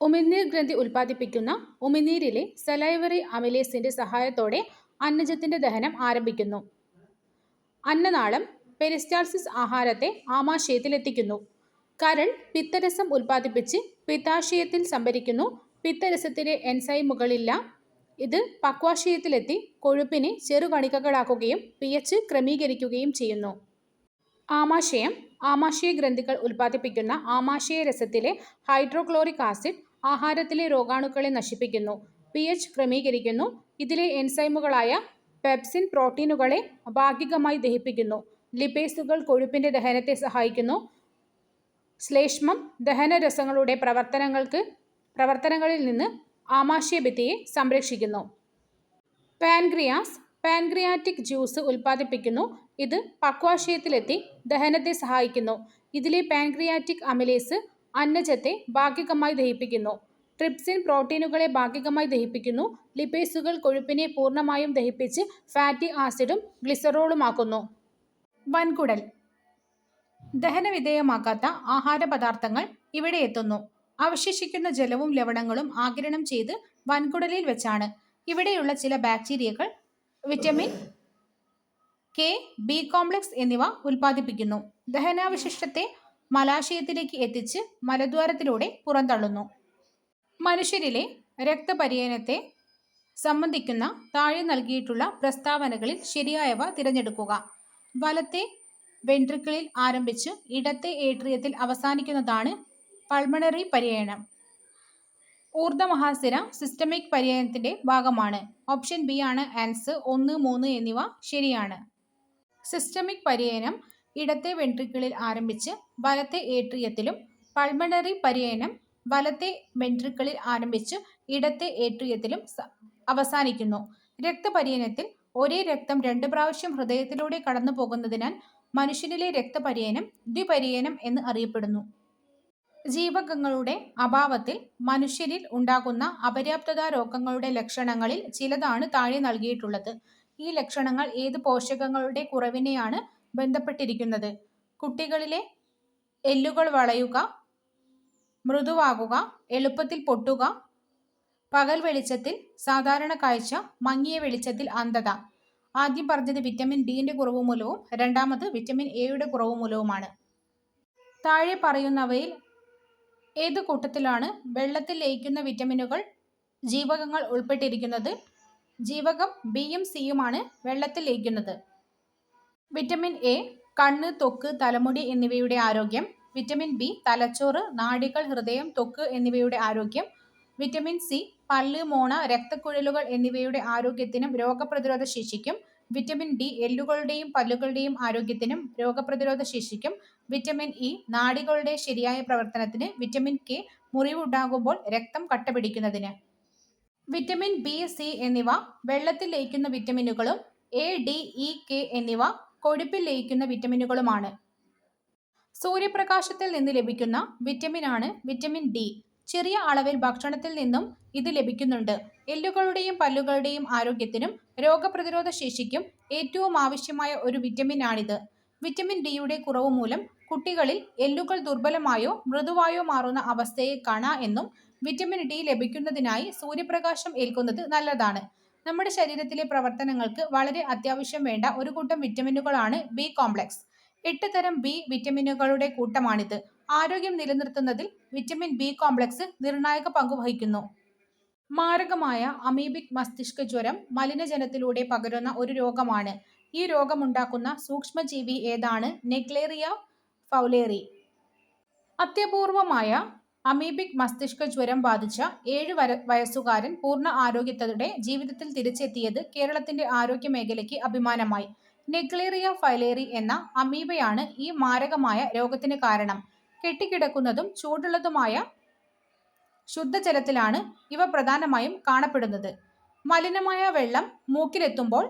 ഉമിനീർ ഗ്രന്ഥി ഉൽപ്പാദിപ്പിക്കുന്ന ഉമിനീരിലെ സലൈവറി അമിലേസിന്റെ സഹായത്തോടെ അന്നജത്തിന്റെ ദഹനം ആരംഭിക്കുന്നു. അന്നനാളം പെരിസ്റ്റാൾസിസ് ആഹാരത്തെ ആമാശയത്തിൽ എത്തിക്കുന്നു. കരൾ പിത്തരസം ഉൽപ്പാദിപ്പിച്ച് പിത്താശയത്തിൽ സംഭരിക്കുന്നു. പിത്തരസത്തിലെ എൻസൈമുകളില്ല. ഇത് പക്വാശയത്തിലെത്തി കൊഴുപ്പിനെ ചെറുകണികകളാക്കുകയും pH ക്രമീകരിക്കുകയും ചെയ്യുന്നു. ആമാശയം ആമാശയ ഗ്രന്ഥികൾ ഉൽപ്പാദിപ്പിക്കുന്ന ആമാശയ രസത്തിലെ ഹൈഡ്രോക്ലോറിക് ആസിഡ് ആഹാരത്തിലെ രോഗാണുക്കളെ നശിപ്പിക്കുന്നു. pH ക്രമീകരിക്കുന്നു. ഇതിലെ എൻസൈമുകളായ പെപ്സിൻ പ്രോട്ടീനുകളെ ഭാഗികമായി ദഹിപ്പിക്കുന്നു. ലിപേസുകൾ കൊഴുപ്പിന്റെ ദഹനത്തെ സഹായിക്കുന്നു. ശ്ലേഷ്മം ദഹനരസങ്ങളുടെ പ്രവർത്തനങ്ങളിൽ നിന്ന് ആമാശയഭിത്തിയെ സംരക്ഷിക്കുന്നു. പാൻക്രിയാസ് പാൻക്രിയാറ്റിക് ജ്യൂസ് ഉൽപ്പാദിപ്പിക്കുന്നു. ഇത് പക്വാശയത്തിലെത്തി ദഹനത്തെ സഹായിക്കുന്നു. ഇതിലെ പാൻക്രിയാറ്റിക് അമിലേസ് അന്നജത്തെ ഭാഗികമായി ദഹിപ്പിക്കുന്നു. ട്രിപ്സിൻ പ്രോട്ടീനുകളെ ഭാഗികമായി ദഹിപ്പിക്കുന്നു. ലിപേസുകൾ കൊഴുപ്പിനെ പൂർണ്ണമായും ദഹിപ്പിച്ച് ഫാറ്റി ആസിഡും ഗ്ലിസറോളുമാക്കുന്നു. വൻകുടൽ ദഹനവിധേയമാക്കാത്ത ആഹാരപദാർത്ഥങ്ങൾ ഇവിടെ എത്തുന്നു. അവശേഷിക്കുന്ന ജലവും ലവണങ്ങളും ആഗിരണം ചെയ്ത് വൻകുടലിൽ വെച്ചാണ് ഇവിടെയുള്ള ചില ബാക്ടീരിയകൾ വിറ്റമിൻ കെ, ബി കോംപ്ലക്സ് എന്നിവ ഉൽപ്പാദിപ്പിക്കുന്നു. ദഹനാവശിഷ്ടത്തെ മലാശയത്തിലേക്ക് എത്തിച്ച് മലദ്വാരത്തിലൂടെ പുറന്തള്ളുന്നു. മനുഷ്യരിലെ രക്തപര്യനത്തെ സംബന്ധിക്കുന്ന താഴെ നൽകിയിട്ടുള്ള പ്രസ്താവനകളിൽ ശരിയായവ തിരഞ്ഞെടുക്കുക. വലത്തെ വെൻട്രിക്കിളിൽ ആരംഭിച്ച് ഇടത്തെ ഏട്രിയത്തിൽ അവസാനിക്കുന്നതാണ് പൾമണറി പര്യനം. ഊർധ്വമഹാസിര സിസ്റ്റമിക് പര്യനത്തിന്റെ ഭാഗമാണ്. ഓപ്ഷൻ ബി ആണ് ആൻസർ. 1, 3 എന്നിവ ശരിയാണ്. സിസ്റ്റമിക് പര്യനം ഇടത്തെ വെൻട്രിക്കിളിൽ ആരംഭിച്ച് വലത്തെ ഏട്രിയത്തിലും, പൾമണറി പര്യനം വലത്തെ വെൻട്രിക്കിളിൽ ആരംഭിച്ച് ഇടത്തെ ഏട്രിയത്തിലും അവസാനിക്കുന്നു. രക്തപര്യനത്തിൽ ഒരേ രക്തം 2 പ്രാവശ്യം ഹൃദയത്തിലൂടെ കടന്നു പോകുന്നതിനാൽ മനുഷ്യനിലെ രക്തപര്യനം ദ്വിപര്യനം എന്ന് അറിയപ്പെടുന്നു. ജീവകങ്ങളുടെ അഭാവത്തിൽ മനുഷ്യരിൽ ഉണ്ടാകുന്ന അപര്യാപ്തത രോഗങ്ങളുടെ ലക്ഷണങ്ങളിൽ ചിലതാണ് താഴെ നൽകിയിട്ടുള്ളത്. ഈ ലക്ഷണങ്ങൾ ഏത് പോഷകങ്ങളുടെ കുറവിനെയാണ് ബന്ധപ്പെട്ടിരിക്കുന്നത്? കുട്ടികളിലെ എല്ലുകൾ വളയുക, മൃദുവാകുക, എളുപ്പത്തിൽ പൊട്ടുക, പകൽ വെളിച്ചത്തിൽ സാധാരണ കാഴ്ച, മങ്ങിയ വെളിച്ചത്തിൽ അന്ധത. ആദ്യം പറഞ്ഞത് വിറ്റമിൻ ഡിയുടെ കുറവ് മൂലവും രണ്ടാമത് വിറ്റമിൻ എയുടെ കുറവ് മൂലവുമാണ്. താഴെ പറയുന്നവയിൽ ഏത് കൂട്ടത്തിലാണ് വെള്ളത്തിൽ ലയിക്കുന്ന വിറ്റമിനുകൾ ജീവകങ്ങൾ ഉൾപ്പെട്ടിരിക്കുന്നത്? ജീവകം ബിയും സിയുമാണ് വെള്ളത്തിൽ ലയിക്കുന്നത്. വിറ്റമിൻ എ കണ്ണ്, ത്വക്ക്, തലമുടി എന്നിവയുടെ ആരോഗ്യം. വിറ്റമിൻ ബി തലച്ചോറ്, നാഡികൾ, ഹൃദയം, ത്വക്ക് എന്നിവയുടെ ആരോഗ്യം. വിറ്റമിൻ സി പല്ല്, മോണ, രക്തക്കുഴലുകൾ എന്നിവയുടെ ആരോഗ്യത്തിനും രോഗപ്രതിരോധ ശേഷിക്കും. വിറ്റമിൻ ഡി എല്ലുകളുടെയും പല്ലുകളുടെയും ആരോഗ്യത്തിനും രോഗപ്രതിരോധ ശേഷിക്കും. വിറ്റമിൻ ഇ നാഡികളുടെ ശരിയായ പ്രവർത്തനത്തിന്. വിറ്റമിൻ കെ മുറിവുണ്ടാകുമ്പോൾ രക്തം കട്ടപിടിക്കുന്നതിന്. വിറ്റമിൻ ബി, സി എന്നിവ വെള്ളത്തിൽ ലയിക്കുന്ന വിറ്റമിനുകളും എ, ഡി, ഇ, കെ എന്നിവ കൊഴുപ്പിൽ ലയിക്കുന്ന വിറ്റമിനുകളുമാണ്. സൂര്യപ്രകാശത്തിൽ നിന്ന് ലഭിക്കുന്ന വിറ്റമിനാണ് വിറ്റമിൻ ഡി. ചെറിയ അളവിൽ ഭക്ഷണത്തിൽ നിന്നും ഇത് ലഭിക്കുന്നുണ്ട്. എല്ലുകളുടെയും പല്ലുകളുടെയും ആരോഗ്യത്തിനും രോഗപ്രതിരോധ ശേഷിക്കും ഏറ്റവും ആവശ്യമായ ഒരു വിറ്റമിനാണിത്. വിറ്റമിൻ ഡിയുടെ കുറവ് മൂലം കുട്ടികളിൽ എല്ലുകൾ ദുർബലമായോ മൃദുവായോ മാറുന്ന അവസ്ഥയെ കാണ എന്നും വിറ്റമിൻ ഡി ലഭിക്കുന്നതിനായി സൂര്യപ്രകാശം ഏൽക്കുന്നത് നല്ലതാണ്. നമ്മുടെ ശരീരത്തിലെ പ്രവർത്തനങ്ങൾക്ക് വളരെ അത്യാവശ്യം വേണ്ട ഒരു കൂട്ടം വിറ്റമിനുകളാണ് ബി കോംപ്ലക്സ്. 8 തരം ബി വിറ്റമിനുകളുടെ കൂട്ടമാണിത്. ആരോഗ്യം നിലനിർത്തുന്നതിൽ വിറ്റമിൻ ബി കോംപ്ലക്സ് നിർണായക പങ്കുവഹിക്കുന്നു. മാരകമായ അമീബിക് മസ്തിഷ്ക ജ്വരം മലിനജലത്തിലൂടെ പകരുന്ന ഒരു രോഗമാണ്. ഈ രോഗമുണ്ടാക്കുന്ന സൂക്ഷ്മജീവി ഏതാണ്? Naegleria fowleri. അത്യപൂർവമായ അമീബിക് മസ്തിഷ്ക ജ്വരം ബാധിച്ച 7 വയസ്സുകാരൻ പൂർണ്ണ ആരോഗ്യത്തോടെ ജീവിതത്തിൽ തിരിച്ചെത്തിയത് കേരളത്തിന്റെ ആരോഗ്യ മേഖലയ്ക്ക് അഭിമാനമായി. നെഗ്ലേറിയ ഫൈലേറി എന്ന അമീബയാണ് ഈ മാരകമായ രോഗത്തിന് കാരണം. കെട്ടിക്കിടക്കുന്നതും ചൂടുള്ളതുമായ ശുദ്ധജലത്തിലാണ് ഇവ പ്രധാനമായും കാണപ്പെടുന്നത്. മലിനമായ വെള്ളം മൂക്കിലെത്തുമ്പോൾ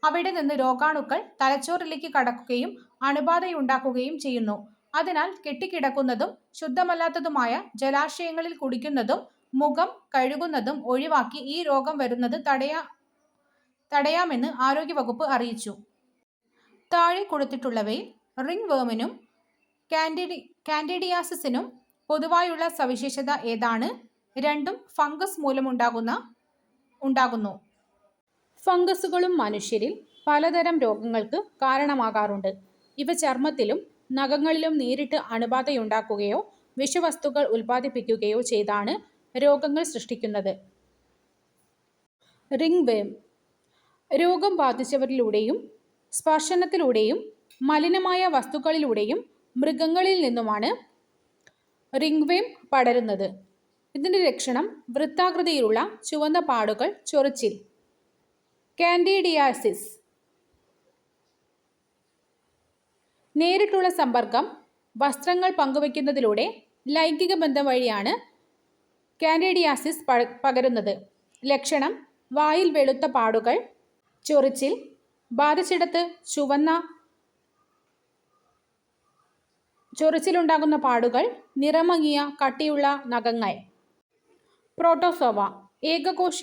അവിടെ നിന്ന് രോഗാണുക്കൾ തലച്ചോറിലേക്ക് കടക്കുകയും അണുബാധയുണ്ടാക്കുകയും ചെയ്യുന്നു. അതിനാൽ കെട്ടിക്കിടക്കുന്നതും ശുദ്ധമല്ലാത്തതുമായ ജലാശയങ്ങളിൽ കുടിക്കുന്നതും മുഖം കഴുകുന്നതും ഒഴിവാക്കി ഈ രോഗം വരുന്നത് തടയാമെന്ന് ആരോഗ്യവകുപ്പ് അറിയിച്ചു. താഴെ കൊടുത്തിട്ടുള്ളവയിൽ റിംഗ് വേമിനും കാൻഡിഡിയാസിസിനും പൊതുവായുള്ള സവിശേഷത ഏതാണ്? രണ്ടും ഫംഗസ് മൂലമുണ്ടാകുന്നു. ഫംഗസുകളും മനുഷ്യരിൽ പലതരം രോഗങ്ങൾക്ക് കാരണമാകാറുണ്ട്. ഇവ ചർമ്മത്തിലും നഖങ്ങളിലും നേരിട്ട് അണുബാധയുണ്ടാക്കുകയോ വിഷവസ്തുക്കൾ ഉൽപ്പാദിപ്പിക്കുകയോ ചെയ്താണ് രോഗങ്ങൾ സൃഷ്ടിക്കുന്നത്. റിംഗ് വേം രോഗം ബാധിച്ചവരിലൂടെയും സ്പർശനത്തിലൂടെയും മലിനമായ വസ്തുക്കളിലൂടെയും മൃഗങ്ങളിൽ നിന്നുമാണ് റിംഗ് വേം പടരുന്നത്. ഇതിൻ്റെ ലക്ഷണം വൃത്താകൃതിയിലുള്ള ചുവന്ന പാടുകൾ, ചൊറിച്ചിൽ. കാൻഡിഡിയാസിസ് നേരിട്ടുള്ള സമ്പർക്കം, വസ്ത്രങ്ങൾ പങ്കുവയ്ക്കുന്നതിലൂടെ ലൈംഗിക ബന്ധം വഴിയാണ് കാൻഡിഡിയാസിസ് പകരുന്നത്. ലക്ഷണം: വായിൽ വെളുത്ത പാടുകൾ, ചൊറിച്ചിൽ, ബാധിച്ചിടത്ത് ചൊറിച്ചിലുണ്ടാകുന്ന പാടുകൾ, നിറമങ്ങിയ കട്ടിയുള്ള നഖങ്ങൾ. പ്രോട്ടോസോവ. ഏകകോശ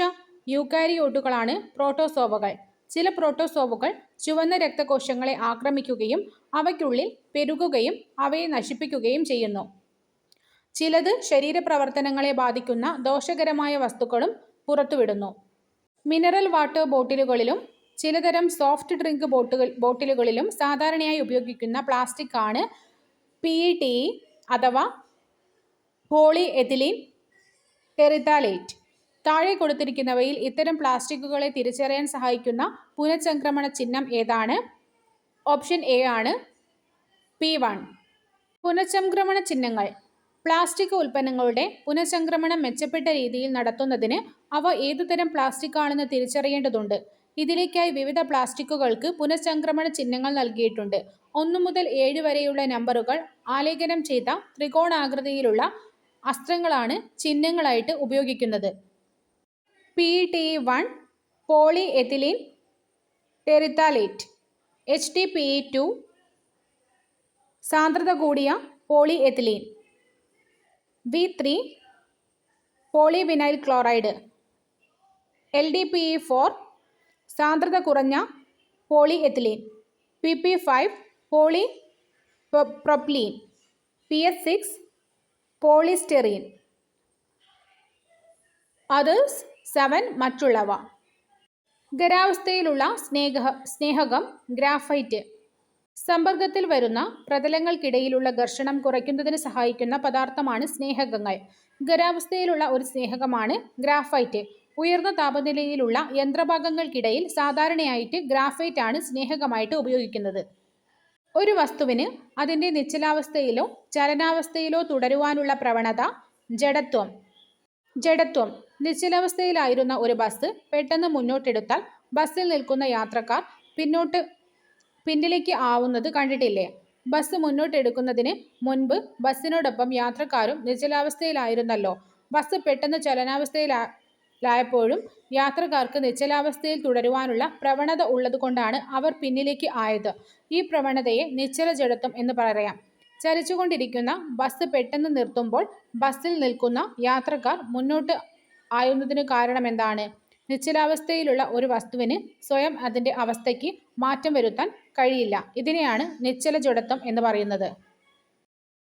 യൂക്കാരിയോട്ടുകളാണ് പ്രോട്ടോസോവകൾ. ചില പ്രോട്ടോസോവുകൾ ചുവന്ന രക്തകോശങ്ങളെ ആക്രമിക്കുകയും അവയ്ക്കുള്ളിൽ പെരുകുകയും അവയെ നശിപ്പിക്കുകയും ചെയ്യുന്നു. ചിലത് ശരീരപ്രവർത്തനങ്ങളെ ബാധിക്കുന്ന ദോഷകരമായ വസ്തുക്കളും പുറത്തുവിടുന്നു. മിനറൽ വാട്ടർ ബോട്ടിലുകളിലും ചിലതരം സോഫ്റ്റ് ഡ്രിങ്ക് ബോട്ടിലുകളിലും സാധാരണയായി ഉപയോഗിക്കുന്ന പ്ലാസ്റ്റിക് ആണ് PET അഥവാ പോളിഎഥിലീൻ ടെറിത്താലേറ്റ്. താഴെ കൊടുത്തിരിക്കുന്നവയിൽ ഇത്തരം പ്ലാസ്റ്റിക്കുകളെ തിരിച്ചറിയാൻ സഹായിക്കുന്ന പുനഃചംക്രമണ ചിഹ്നം ഏതാണ്? ഓപ്ഷൻ എ ആണ് P1. പുനഃചംക്രമണ ചിഹ്നങ്ങൾ. പ്ലാസ്റ്റിക് ഉൽപ്പന്നങ്ങളുടെ പുനഃചംക്രമണം മെച്ചപ്പെട്ട രീതിയിൽ നടത്തുന്നതിന് അവ ഏതുതരം പ്ലാസ്റ്റിക് ആണെന്ന് തിരിച്ചറിയേണ്ടതുണ്ട്. ഇതിലേക്കായി വിവിധ പ്ലാസ്റ്റിക്കുകൾക്ക് പുനഃചംക്രമണ ചിഹ്നങ്ങൾ നൽകിയിട്ടുണ്ട്. 1 മുതൽ 7 വരെയുള്ള നമ്പറുകൾ ആലേഖനം ചെയ്ത ത്രികോണാകൃതിയിലുള്ള അസ്ത്രങ്ങളാണ് ചിഹ്നങ്ങളായിട്ട് ഉപയോഗിക്കുന്നത്. PET1 പോളിഎഥിലീൻ ടെറിത്താലേറ്റ്. HDPE2 സാന്ദ്രത കൂടിയ പോളിഎഥിലീൻ. V3 polyvinyl chloride. LDPE4 സാന്ദ്രത കുറഞ്ഞ പോളിഎഥിലീൻ. PP5 പോളിപ്രൊപ്പലീൻ. PS6 പോളിസ്റ്റെറീൻ. Others 7 മറ്റുള്ളവ. ഖരാവസ്ഥയിലുള്ള സ്നേഹകം ഗ്രാഫൈറ്റ്. സമ്പർക്കത്തിൽ വരുന്ന പ്രതലങ്ങൾക്കിടയിലുള്ള ഘർഷണം കുറയ്ക്കുന്നതിന് സഹായിക്കുന്ന പദാർത്ഥമാണ് സ്നേഹകങ്ങൾ. ഖരാവസ്ഥയിലുള്ള ഒരു സ്നേഹകമാണ് ഗ്രാഫൈറ്റ്. ഉയർന്ന താപനിലയിലുള്ള യന്ത്രഭാഗങ്ങൾക്കിടയിൽ സാധാരണയായിട്ട് ഗ്രാഫൈറ്റ് ആണ് സ്നേഹകമായിട്ട് ഉപയോഗിക്കുന്നത്. ഒരു വസ്തുവിന് അതിൻ്റെ നിശ്ചലാവസ്ഥയിലോ ചലനാവസ്ഥയിലോ തുടരുവാനുള്ള പ്രവണത ജഡത്വം. നിശ്ചലാവസ്ഥയിലായിരുന്ന ഒരു ബസ് പെട്ടെന്ന് മുന്നോട്ടെടുത്താൽ ബസ്സിൽ നിൽക്കുന്ന യാത്രക്കാർ പിന്നിലേക്ക് ആവുന്നത് കണ്ടിട്ടില്ലേ? ബസ് മുന്നോട്ടെടുക്കുന്നതിന് മുൻപ് ബസ്സിനോടൊപ്പം യാത്രക്കാരും നിശ്ചലാവസ്ഥയിലായിരുന്നല്ലോ. ബസ് പെട്ടെന്ന് ചലനാവസ്ഥയിലായപ്പോഴും യാത്രക്കാർക്ക് നിശ്ചലാവസ്ഥയിൽ തുടരുവാനുള്ള പ്രവണത ഉള്ളതുകൊണ്ടാണ് അവർ പിന്നിലേക്ക് ആയത്. ഈ പ്രവണതയെ നിശ്ചല ജഡത്വം എന്ന് പറയാം. ചലിച്ചുകൊണ്ടിരിക്കുന്ന ബസ് പെട്ടെന്ന് നിർത്തുമ്പോൾ ബസ്സിൽ നിൽക്കുന്ന യാത്രക്കാർ മുന്നോട്ട് ആയുന്നതിന് കാരണമെന്താണ്? നിശ്ചലാവസ്ഥയിലുള്ള ഒരു വസ്തുവിന് സ്വയം അതിൻ്റെ അവസ്ഥയ്ക്ക് മാറ്റം വരുത്താൻ കഴിയില്ല. ഇതിനെയാണ് നിശ്ചല ജഡത്വം എന്ന് പറയുന്നത്.